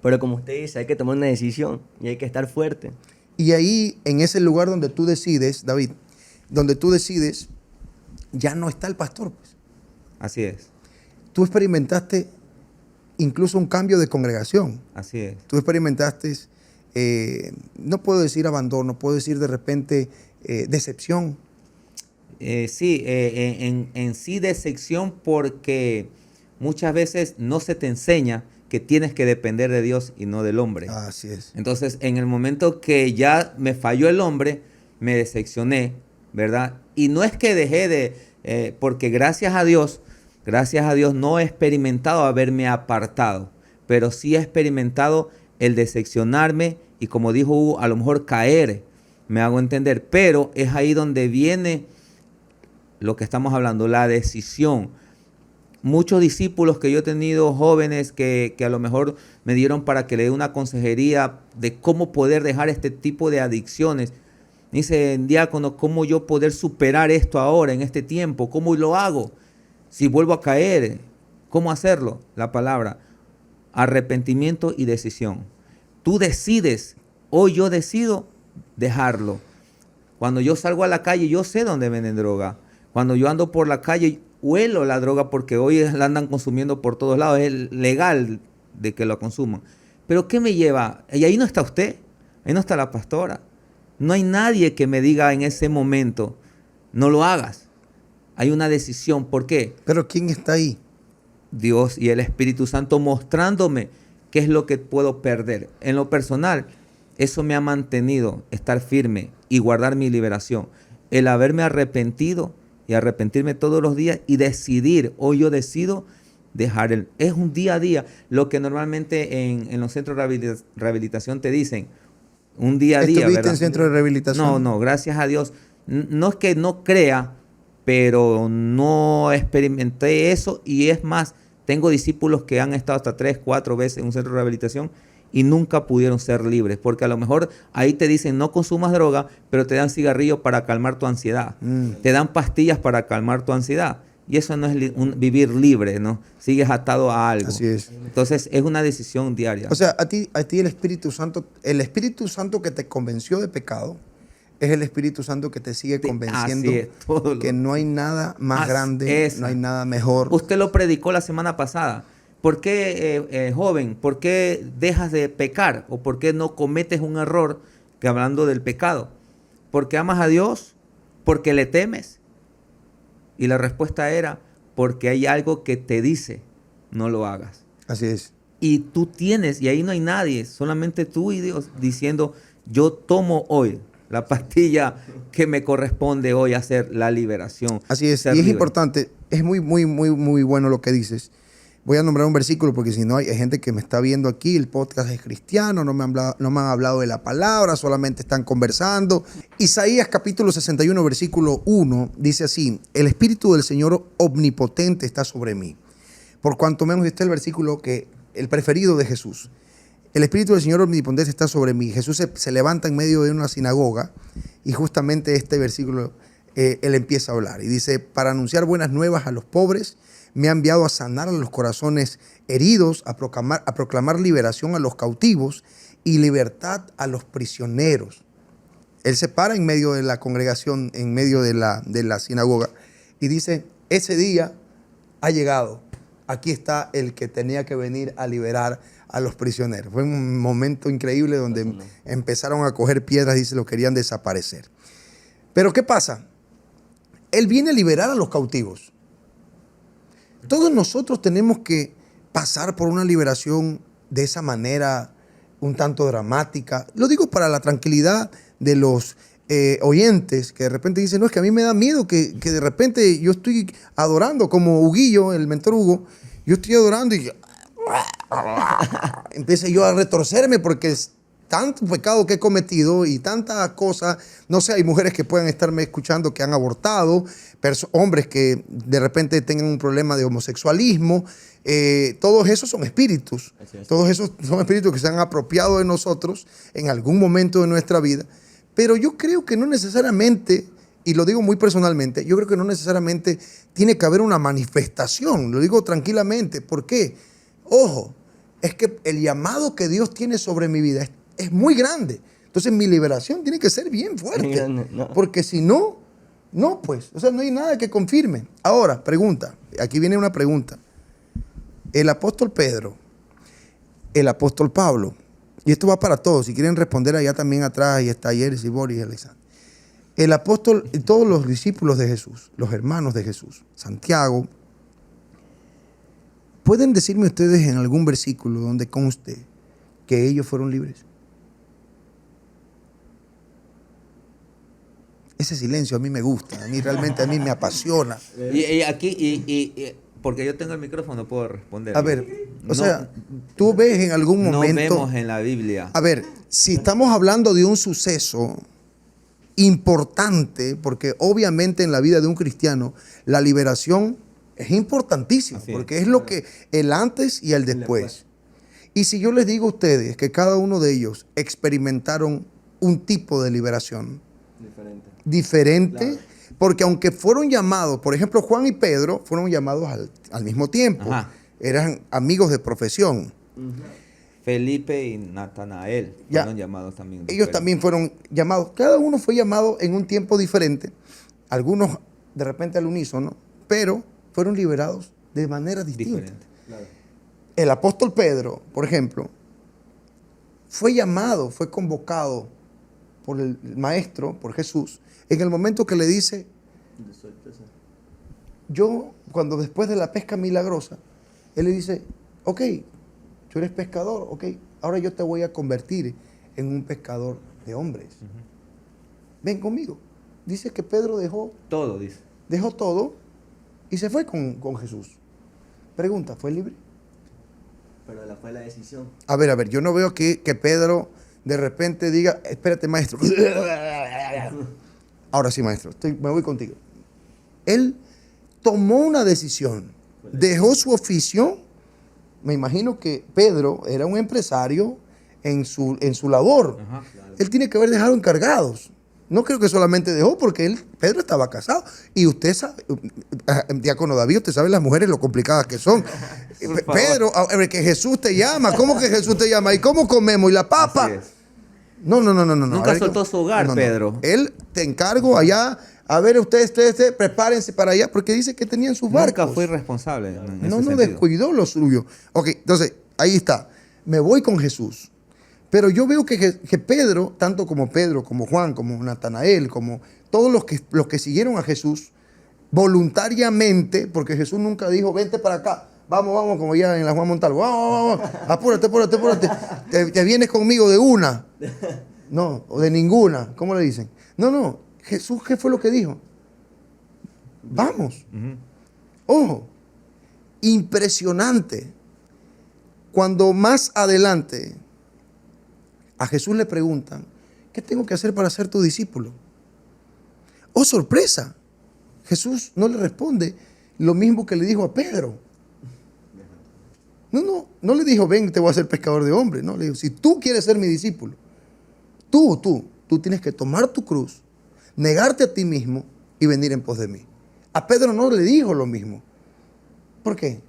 Pero como usted dice, hay que tomar una decisión y hay que estar fuerte. Y ahí, en ese lugar donde tú decides, David, donde tú decides, ya no está el pastor, pues. Así es, Tú experimentaste incluso un cambio de congregación. así es. Tú experimentaste, no puedo decir abandono, puedo decir de repente decepción. Sí, en sí decepción porque muchas veces no se te enseña que tienes que depender de Dios y no del hombre. Así es. Entonces, en el momento que ya me falló el hombre, me decepcioné, ¿verdad? Y no es que dejé porque gracias a Dios no he experimentado haberme apartado, pero sí he experimentado el decepcionarme y como dijo Hugo, a lo mejor caer, me hago entender, pero es ahí donde viene lo que estamos hablando, la decisión. Muchos discípulos que yo he tenido, jóvenes que a lo mejor me dieron para que le dé una consejería de cómo poder dejar este tipo de adicciones. Dice, diácono, ¿cómo yo poder superar esto ahora, en este tiempo? ¿Cómo lo hago? Si vuelvo a caer, ¿cómo hacerlo? La palabra, arrepentimiento y decisión. Tú decides, hoy yo decido dejarlo. Cuando yo salgo a la calle, yo sé dónde venden droga. Cuando yo ando por la calle, huelo la droga porque hoy la andan consumiendo por todos lados. Es legal de que lo consuman. Pero ¿qué me lleva? Y ahí no está usted, ahí no está la pastora. No hay nadie que me diga en ese momento, no lo hagas. Hay una decisión. ¿Por qué? Pero ¿quién está ahí? Dios y el Espíritu Santo mostrándome qué es lo que puedo perder. En lo personal, eso me ha mantenido estar firme y guardar mi liberación. El haberme arrepentido y arrepentirme todos los días y decidir, hoy yo decido dejar es un día a día, lo que normalmente en los centros de rehabilitación te dicen, un día a día. ¿Estuviste ¿verdad? en centro de rehabilitación? No, gracias a Dios. No es que no crea, pero no experimenté eso y es más, tengo discípulos que han estado hasta 3, 4 veces en un centro de rehabilitación y nunca pudieron ser libres, porque a lo mejor ahí te dicen no consumas droga, pero te dan cigarrillos para calmar tu ansiedad, te dan pastillas para calmar tu ansiedad, y eso no es vivir libre, ¿no? Sigues atado a algo. Así es. Entonces es una decisión diaria. O sea, a ti el Espíritu Santo que te convenció de pecado, es el Espíritu Santo que te sigue convenciendo Así es, todo que no hay nada más Así grande, es. no hay nada mejor. Usted lo predicó la semana pasada. ¿Por qué, joven, por qué dejas de pecar? ¿O por qué no cometes un error? Que hablando del pecado. ¿Porque amas a Dios? ¿Porque le temes? Y la respuesta era, porque hay algo que te dice, no lo hagas. Así es. Y tú tienes, y ahí no hay nadie, solamente tú y Dios, diciendo, yo tomo hoy la pastilla que me corresponde hoy hacer la liberación. Así es. Ser Y es libre. importante, es muy bueno lo que dices. Voy a nombrar un versículo porque si no hay gente que me está viendo aquí, el podcast es cristiano, no me han hablado de la palabra, solamente están conversando. Isaías capítulo 61, versículo 1, dice así, el Espíritu del Señor omnipotente está sobre mí. Por cuanto menos este es el versículo que el preferido de Jesús. El Espíritu del Señor omnipotente está sobre mí. Jesús se levanta en medio de una sinagoga y justamente este versículo él empieza a hablar. Y dice, para anunciar buenas nuevas a los pobres, me ha enviado a sanar a los corazones heridos, a proclamar liberación a los cautivos y libertad a los prisioneros. Él se para en medio de la congregación, en medio de la sinagoga y dice, ese día ha llegado. Aquí está el que tenía que venir a liberar a los prisioneros. Fue un momento increíble donde empezaron a coger piedras y se lo querían desaparecer. Pero ¿qué pasa? Él viene a liberar a los cautivos. Todos nosotros tenemos que pasar por una liberación de esa manera un tanto dramática. Lo digo para la tranquilidad de los oyentes que de repente dicen, no, es que a mí me da miedo que de repente yo estoy adorando como Huguillo, el mentor Hugo, yo estoy adorando y empiece yo a retorcerme porque es tanto pecado que he cometido y tanta cosa. No sé, hay mujeres que puedan estarme escuchando que han abortado, hombres que de repente tengan un problema de homosexualismo. Todos esos son espíritus. Todos esos son espíritus que se han apropiado de nosotros en algún momento de nuestra vida. Pero yo creo que no necesariamente, y lo digo muy personalmente, yo creo que no necesariamente tiene que haber una manifestación. Lo digo tranquilamente. ¿Por qué? Ojo, es que el llamado que Dios tiene sobre mi vida es muy grande. Entonces mi liberación tiene que ser bien fuerte. No. Porque si no, pues. O sea, no hay nada que confirme. Ahora, pregunta. Aquí viene una pregunta. El apóstol Pedro, el apóstol Pablo, y esto va para todos. Si quieren responder allá también atrás, y está Yeres y Boris y Alexander. El apóstol y todos los discípulos de Jesús, los hermanos de Jesús, Santiago, ¿pueden decirme ustedes en algún versículo donde conste que ellos fueron libres? Ese silencio a mí me gusta, a mí me apasiona. Y aquí, porque yo tengo el micrófono, puedo responder. A ver, o sea, tú ves en algún momento... No vemos en la Biblia. A ver, si estamos hablando de un suceso importante, porque obviamente en la vida de un cristiano la liberación es importantísima, porque es lo que el antes y el después. Y si yo les digo a ustedes que cada uno de ellos experimentaron un tipo de liberación diferente, claro. Porque aunque fueron llamados, por ejemplo, Juan y Pedro fueron llamados al mismo tiempo. Ajá. Eran amigos de profesión. Felipe y Natanael fueron llamados también. Ellos también fueron llamados. Cada uno fue llamado en un tiempo diferente. Algunos de repente al unísono, pero fueron liberados de manera distinta. Claro. El apóstol Pedro, por ejemplo, fue llamado, fue convocado por el maestro, por Jesús, en el momento que le dice, yo, cuando después de la pesca milagrosa, él le dice, ok, tú eres pescador, ok, ahora yo te voy a convertir en un pescador de hombres. Ven conmigo. Dice que Pedro dejó todo, y se fue con Jesús. Pregunta, ¿fue libre? Pero fue la decisión. A ver, yo no veo que Pedro de repente diga, espérate, maestro. Ahora sí, maestro, me voy contigo. Él tomó una decisión, dejó su oficio. Me imagino que Pedro era un empresario en su labor. Ajá, claro. Él tiene que haber dejado encargados. No creo que solamente dejó porque Pedro estaba casado. Y usted sabe, diácono David, usted sabe las mujeres lo complicadas que son. Pedro, que Jesús te llama. ¿Cómo que Jesús te llama? ¿Y cómo comemos? ¿Y la papa? No. Nunca A ver, soltó su hogar, Pedro. Él te encargo allá. A ver, ustedes, prepárense para allá, porque dice que tenían sus barcos. Nunca fue irresponsable en ese No sentido. descuidó lo suyo. Ok, entonces, ahí está. Me voy con Jesús. Pero yo veo que Pedro, tanto como Pedro, como Juan, como Natanael, como todos los que siguieron a Jesús, voluntariamente, porque Jesús nunca dijo, vente para acá, vamos, como ya en la Juan Montalvo, vamos, apúrate, te vienes conmigo de una. No, o de ninguna, ¿cómo le dicen? No, Jesús, ¿qué fue lo que dijo? Vamos. Ojo, impresionante. Cuando más adelante a Jesús le preguntan, ¿qué tengo que hacer para ser tu discípulo? Oh, sorpresa. Jesús no le responde lo mismo que le dijo a Pedro. No le dijo, ven, te voy a hacer pescador de hombres. No, le dijo, si tú quieres ser mi discípulo, tú tienes que tomar tu cruz, negarte a ti mismo y venir en pos de mí. A Pedro no le dijo lo mismo. ¿Por qué?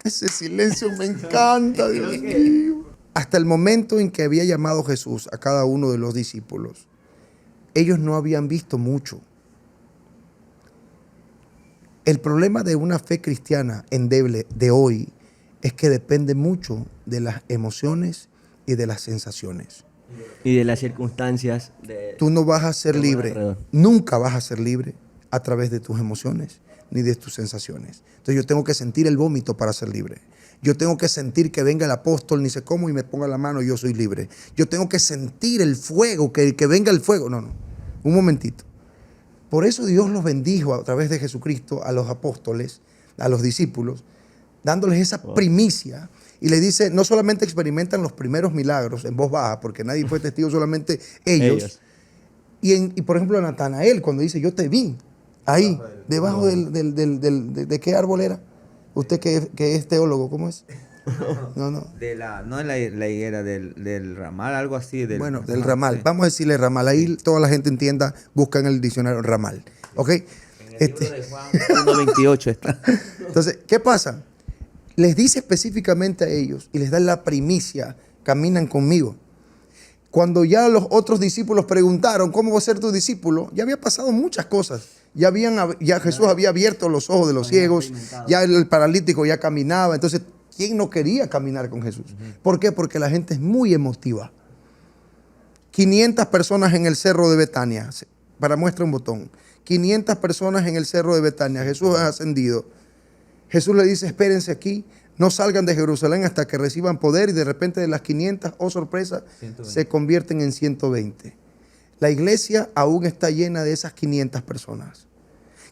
Ese silencio me encanta, Dios mío. Hasta el momento en que había llamado Jesús a cada uno de los discípulos, ellos no habían visto mucho. El problema de una fe cristiana endeble de hoy es que depende mucho de las emociones y de las sensaciones. Y de las circunstancias. Tú no vas a ser de libre, alrededor. nunca vas a ser libre a través de tus emociones ni de tus sensaciones. Entonces yo tengo que sentir el vómito para ser libre. Yo tengo que sentir que venga el apóstol, ni sé cómo, y me ponga la mano y yo soy libre. Yo tengo que sentir el fuego, que venga el fuego. No, un momentito. Por eso Dios los bendijo a través de Jesucristo a los apóstoles, a los discípulos, dándoles esa primicia. Y le dice, no solamente experimentan los primeros milagros en voz baja, porque nadie fue testigo, solamente ellos. Y por ejemplo a Natanael, cuando dice, yo te vi ahí, debajo ¿de qué árbol era? Usted que es teólogo, ¿cómo es? No. No en la higuera, del ramal, algo así. Bueno, del ramal. Sí. Vamos a decirle ramal. Ahí toda la gente entienda, busca en el diccionario ramal. ¿Ok? En el libro de Juan 1:28 está. Entonces, ¿qué pasa? Les dice específicamente a ellos y les da la primicia, caminan conmigo. Cuando ya los otros discípulos preguntaron, ¿cómo va a ser tu discípulo? Ya había pasado muchas cosas. Ya Jesús había abierto los ojos de los ciegos, ya el paralítico ya caminaba. Entonces, ¿quién no quería caminar con Jesús? ¿Por qué? Porque la gente es muy emotiva. 500 personas en el cerro de Betania. Para muestra un botón. 500 personas en el cerro de Betania. Jesús ha ascendido. Jesús le dice, espérense aquí, no salgan de Jerusalén hasta que reciban poder. Y de repente de las 500, oh sorpresa, 120. Se convierten en 120. La iglesia aún está llena de esas 500 personas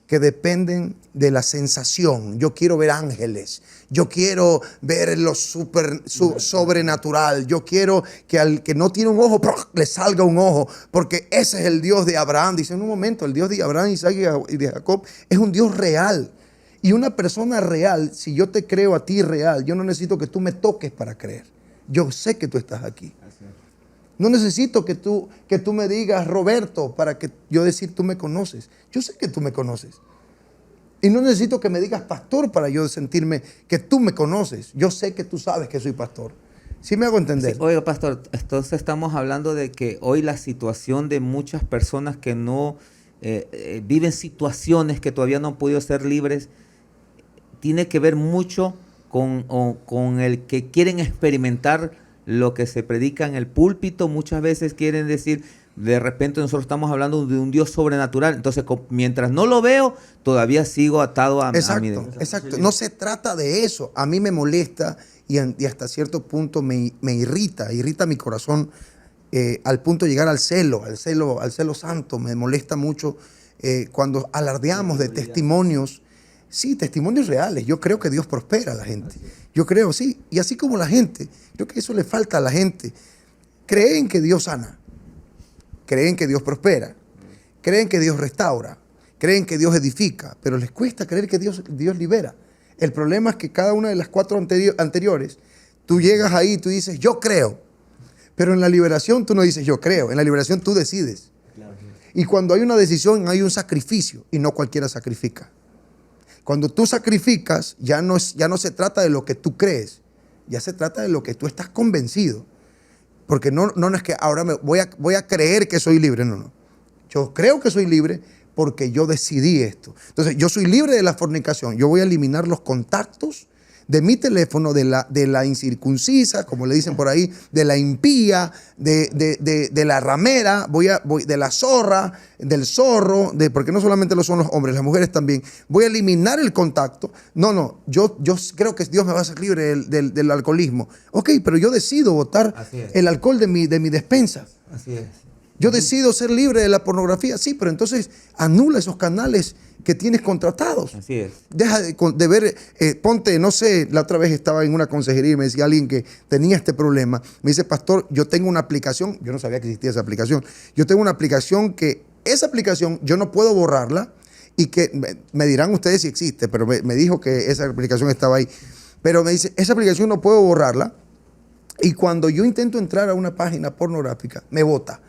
que dependen de la sensación. Yo quiero ver ángeles. Yo quiero ver lo sobrenatural. Yo quiero que al que no tiene un ojo, le salga un ojo. Porque ese es el Dios de Abraham. Dice en un momento, el Dios de Abraham, Isaac y de Jacob es un Dios real. Y una persona real, si yo te creo a ti real, yo no necesito que tú me toques para creer. Yo sé que tú estás aquí. No necesito que tú me digas, Roberto, para que yo decir, tú me conoces. Yo sé que tú me conoces. Y no necesito que me digas pastor para yo sentirme que tú me conoces. Yo sé que tú sabes que soy pastor. ¿Sí me hago entender? Sí, oiga, pastor, entonces estamos hablando de que hoy la situación de muchas personas que no viven situaciones que todavía no han podido ser libres, tiene que ver mucho con el que quieren experimentar lo que se predica en el púlpito. Muchas veces quieren decir, de repente nosotros estamos hablando de un Dios sobrenatural. Entonces, mientras no lo veo, todavía sigo atado a mi... Exacto. No se trata de eso. A mí me molesta y hasta cierto punto me irrita mi corazón al punto de llegar al celo santo. Me molesta mucho cuando alardeamos de testimonios. Sí, testimonios reales. Yo creo que Dios prospera a la gente. Yo creo, sí. Y así como la gente, creo que eso le falta a la gente. Creen que Dios sana. Creen que Dios prospera. Creen que Dios restaura. Creen que Dios edifica. Pero les cuesta creer que Dios libera. El problema es que cada una de las 4 anteriores, tú llegas ahí y tú dices, yo creo. Pero en la liberación tú no dices, yo creo. En la liberación tú decides. Claro. Y cuando hay una decisión, hay un sacrificio. Y no cualquiera sacrifica. Cuando tú sacrificas, ya no se trata de lo que tú crees, Ya se trata de lo que tú estás convencido. Porque no es que ahora voy a creer que soy libre. No, no. Yo creo que soy libre porque yo decidí esto. Entonces, yo soy libre de la fornicación. Yo voy a eliminar los contactos de mi teléfono, de la incircuncisa, como le dicen por ahí, de la impía, de la ramera, de la zorra, del zorro, porque no solamente lo son los hombres, las mujeres también. Voy a eliminar el contacto. No, yo creo que Dios me va a hacer libre del alcoholismo. Ok, pero yo decido botar el alcohol de mi despensa. Así es. Yo decido ser libre de la pornografía, sí, pero entonces anula esos canales que tienes contratados. Así es. Deja de ver, ponte, no sé, la otra vez estaba en una consejería y me decía alguien que tenía este problema. Me dice, pastor, yo tengo una aplicación, yo no sabía que existía esa aplicación. Yo tengo una aplicación que, esa aplicación yo no puedo borrarla y que, me dirán ustedes si existe, pero me dijo que esa aplicación estaba ahí. Pero me dice, esa aplicación no puedo borrarla y cuando yo intento entrar a una página pornográfica, me bota.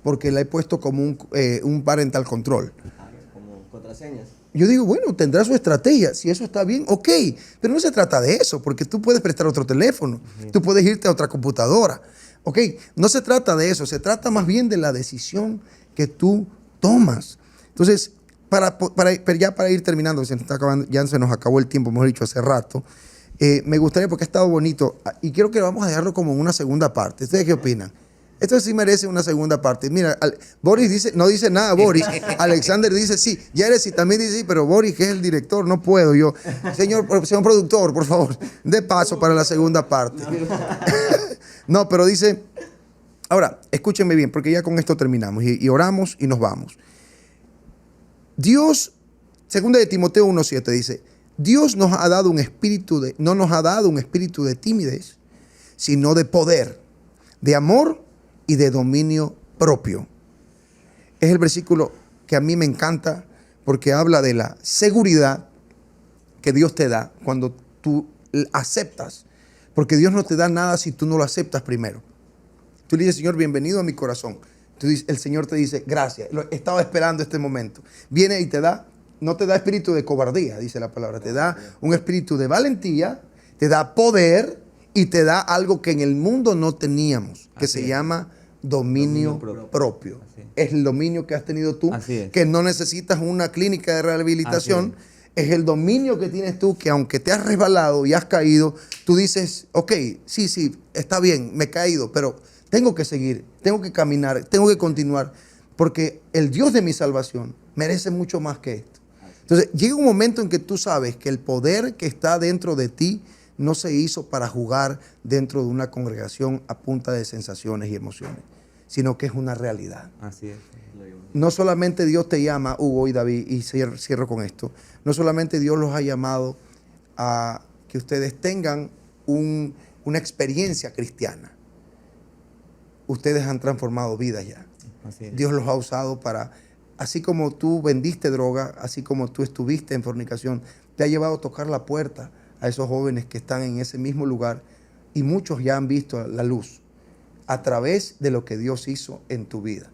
Porque la he puesto como un parental control. Como contraseñas. Yo digo, bueno, tendrá su estrategia. Si eso está bien, ok. Pero no se trata de eso, porque tú puedes prestar otro teléfono. Tú puedes irte a otra computadora. Ok, no se trata de eso. Se trata más bien de la decisión que tú tomas. Entonces, para ir terminando, ya se nos acabó el tiempo, hemos dicho hace rato. Me gustaría, porque ha estado bonito, y quiero que vamos a dejarlo como en una segunda parte. ¿Ustedes qué opinan? Esto sí merece una segunda parte. Mira, Boris dice, no dice nada, Boris. Alexander dice sí. Jerez también dice sí, pero Boris, que es el director, no puedo yo. Señor productor, por favor, dé paso para la segunda parte. No, pero dice, ahora, escúchenme bien, porque ya con esto terminamos y oramos y nos vamos. Dios, 2 de Timoteo 1:7 dice, Dios nos ha dado no nos ha dado un espíritu de timidez, sino de poder, de amor y de dominio propio. Es el versículo que a mí me encanta porque habla de la seguridad que Dios te da cuando tú aceptas. Porque Dios no te da nada si tú no lo aceptas primero. Tú le dices, Señor, bienvenido a mi corazón. El Señor te dice, gracias, estaba esperando este momento. Viene y te da, no te da espíritu de cobardía, dice la palabra. Te da un espíritu de valentía, te da poder y te da algo que en el mundo no teníamos, que se llama dominio propio. Es el dominio que has tenido tú, que no necesitas una clínica de rehabilitación. Es el dominio que tienes tú, que aunque te has resbalado y has caído, tú dices, ok, sí, está bien, me he caído, pero tengo que seguir, tengo que caminar, tengo que continuar, porque el Dios de mi salvación merece mucho más que esto. Entonces, llega un momento en que tú sabes que el poder que está dentro de ti no se hizo para jugar dentro de una congregación a punta de sensaciones y emociones, sino que es una realidad. Así es. No solamente Dios te llama, Hugo y David, y cierro con esto, no solamente Dios los ha llamado a que ustedes tengan una experiencia cristiana. Ustedes han transformado vidas ya. Así es. Dios los ha usado para, así como tú vendiste droga, así como tú estuviste en fornicación, te ha llevado a tocar la puerta a esos jóvenes que están en ese mismo lugar y muchos ya han visto la luz a través de lo que Dios hizo en tu vida.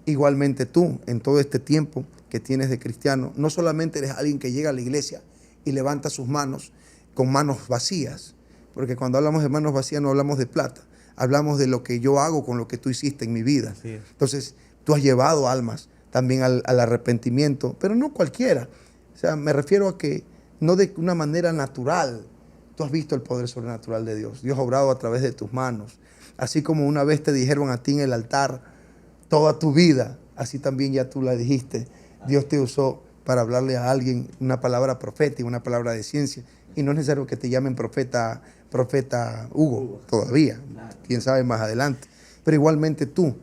Igualmente tú, en todo este tiempo que tienes de cristiano, no solamente eres alguien que llega a la iglesia y levanta sus manos con manos vacías, porque cuando hablamos de manos vacías no hablamos de plata, hablamos de lo que yo hago con lo que tú hiciste en mi vida. Entonces, tú has llevado almas también al arrepentimiento, pero no cualquiera. O sea, me refiero a que no de una manera natural. Tú has visto el poder sobrenatural de Dios. Dios ha obrado a través de tus manos. Así como una vez te dijeron a ti en el altar toda tu vida, así también ya tú la dijiste. Dios te usó para hablarle a alguien una palabra profética, una palabra de ciencia. Y no es necesario que te llamen profeta Hugo todavía. Quién sabe más adelante. Pero igualmente tú,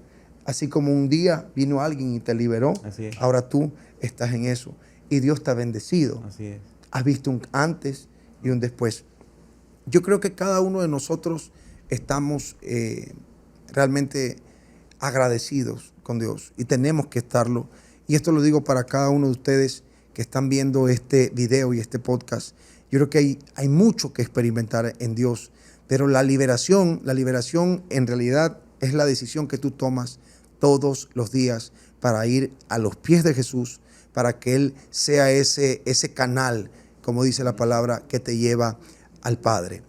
así como un día vino alguien y te liberó, ahora tú estás en eso. Y Dios te ha bendecido. Así es. Has visto un antes y un después. Yo creo que cada uno de nosotros estamos realmente agradecidos con Dios y tenemos que estarlo. Y esto lo digo para cada uno de ustedes que están viendo este video y este podcast. Yo creo que hay mucho que experimentar en Dios, pero la liberación en realidad es la decisión que tú tomas todos los días para ir a los pies de Jesús, para que Él sea ese canal, como dice la palabra, que te lleva al Padre.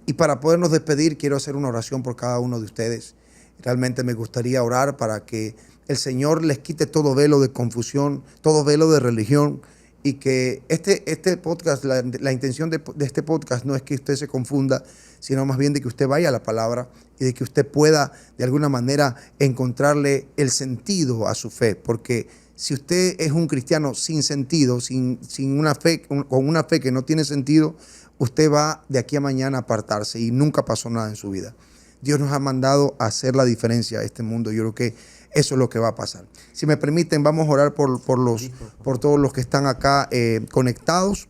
Y para podernos despedir, quiero hacer una oración por cada uno de ustedes. Realmente me gustaría orar para que el Señor les quite todo velo de confusión, todo velo de religión, y que este podcast, la intención de este podcast no es que usted se confunda, sino más bien de que usted vaya a la palabra y de que usted pueda de alguna manera encontrarle el sentido a su fe. Porque si usted es un cristiano sin sentido, sin una fe, con una fe que no tiene sentido, usted va de aquí a mañana a apartarse y nunca pasó nada en su vida. Dios nos ha mandado a hacer la diferencia a este mundo. Yo creo que eso es lo que va a pasar. Si me permiten, vamos a orar por todos los que están acá conectados.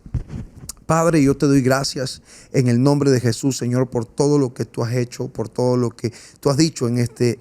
Padre, yo te doy gracias en el nombre de Jesús, Señor, por todo lo que tú has hecho, por todo lo que tú has dicho en este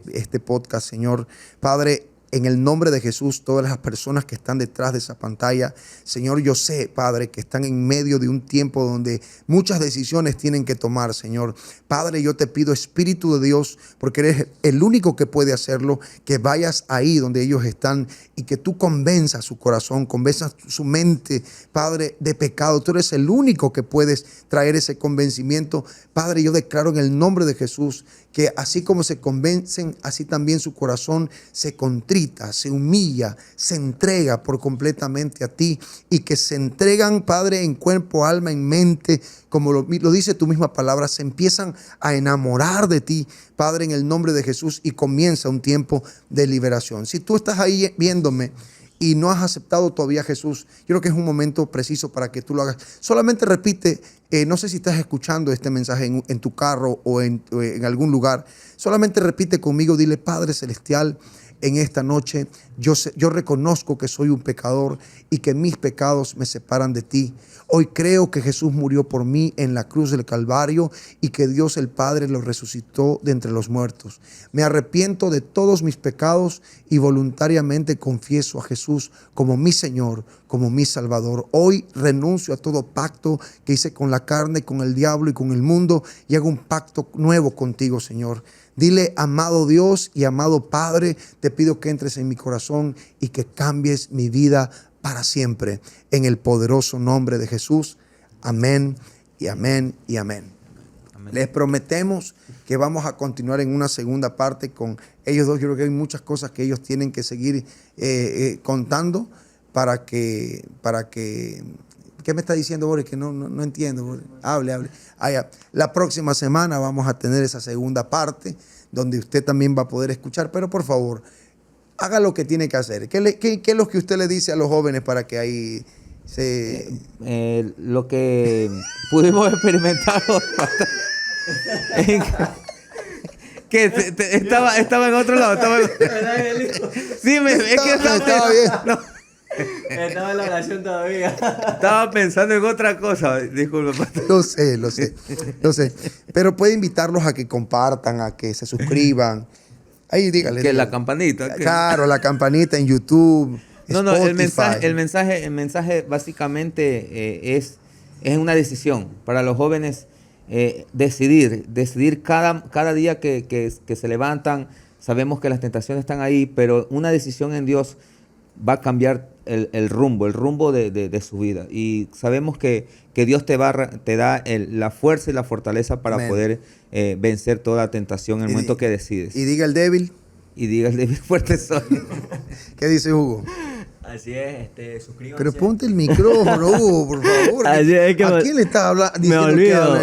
podcast, Señor. Padre, en el nombre de Jesús, todas las personas que están detrás de esa pantalla, Señor, yo sé, Padre, que están en medio de un tiempo donde muchas decisiones tienen que tomar, Señor. Padre, yo te pido, Espíritu de Dios, porque eres el único que puede hacerlo, que vayas ahí donde ellos están y que tú convenzas su corazón, convenzas su mente, Padre, de pecado. Tú eres el único que puedes traer ese convencimiento. Padre, yo declaro en el nombre de Jesús que así como se convencen, así también su corazón se contrita, se humilla, se entrega por completamente a ti, y que se entregan, Padre, en cuerpo, alma, en mente, como lo dice tu misma palabra, se empiezan a enamorar de ti, Padre, en el nombre de Jesús, y comienza un tiempo de liberación. Si tú estás ahí viéndome y no has aceptado todavía a Jesús, yo creo que es un momento preciso para que tú lo hagas. Solamente repite, no sé si estás escuchando este mensaje en tu carro o en algún lugar. Solamente repite conmigo, dile: Padre Celestial, en esta noche yo reconozco que soy un pecador y que mis pecados me separan de ti. Hoy creo que Jesús murió por mí en la cruz del Calvario y que Dios el Padre lo resucitó de entre los muertos. Me arrepiento de todos mis pecados y voluntariamente confieso a Jesús como mi Señor, como mi Salvador. Hoy renuncio a todo pacto que hice con la carne, con el diablo y con el mundo, y hago un pacto nuevo contigo, Señor. Dile: amado Dios y amado Padre, te pido que entres en mi corazón y que cambies mi vida para siempre. En el poderoso nombre de Jesús. Amén y amén y amén. Amén. Les prometemos que vamos a continuar en una segunda parte con ellos dos. Yo creo que hay muchas cosas que ellos tienen que seguir contando para que ¿qué me está diciendo, Boris? Que no entiendo, Boris. Hable. La próxima semana vamos a tener esa segunda parte donde usted también va a poder escuchar, pero por favor, haga lo que tiene que hacer. ¿Qué es lo que usted le dice a los jóvenes para que ahí se... lo que pudimos experimentar que estaba en otro lado. Sí, es que estaba bien. No. Estaba en la oración todavía. Estaba pensando en otra cosa. Disculpe, pastor. Lo sé. Pero puede invitarlos a que compartan, a que se suscriban. Ahí dígale. Que la campanita. Claro, la campanita en YouTube. No, Spotify. el mensaje básicamente es una decisión para los jóvenes. Decidir cada día que se levantan. Sabemos que las tentaciones están ahí, pero una decisión en Dios va a cambiar el rumbo de su vida. Y sabemos que Dios te da la fuerza y la fortaleza para poder vencer toda tentación en el momento que decides. Y diga el débil. Y diga el débil: fuerte soy. ¿Qué dice Hugo? Así es, suscríbanse. Pero ponte el micrófono, Hugo, por favor. Así es que ¿A quién le estás hablando? Me olvido.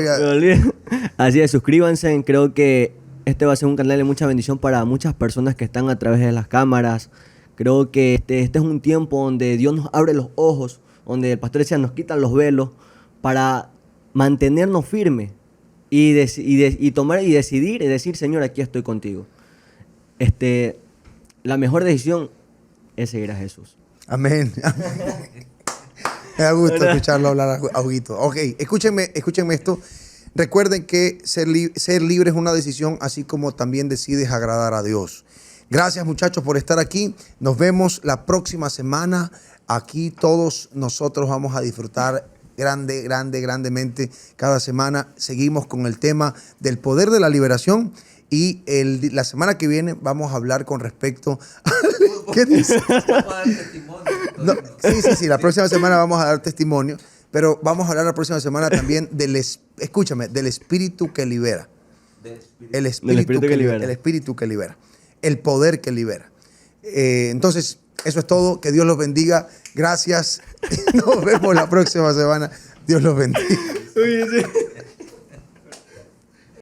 Así es, suscríbanse. Creo que este va a ser un canal de mucha bendición para muchas personas que están a través de las cámaras. Creo que este es un tiempo donde Dios nos abre los ojos, donde el pastor decía, nos quitan los velos para mantenernos firmes y tomar y decidir y decir: Señor, aquí estoy contigo. La mejor decisión es seguir a Jesús. Amén. Me da gusto escucharlo hablar a Huguito. Ok, escúchenme esto. Recuerden que ser libre es una decisión, así como también decides agradar a Dios. Gracias, muchachos, por estar aquí. Nos vemos la próxima semana. Aquí todos nosotros vamos a disfrutar grandemente cada semana. Seguimos con el tema del poder de la liberación. Y la semana que viene vamos a hablar con respecto a... ¿Qué dice? Sí. La próxima semana vamos a dar testimonio. Pero vamos a hablar la próxima semana también del Espíritu escúchame, del espíritu que libera. El espíritu que libera. El espíritu que libera. El poder que libera. Entonces, eso es todo. Que Dios los bendiga. Gracias. Nos vemos la próxima semana. Dios los bendiga. Oye, sí.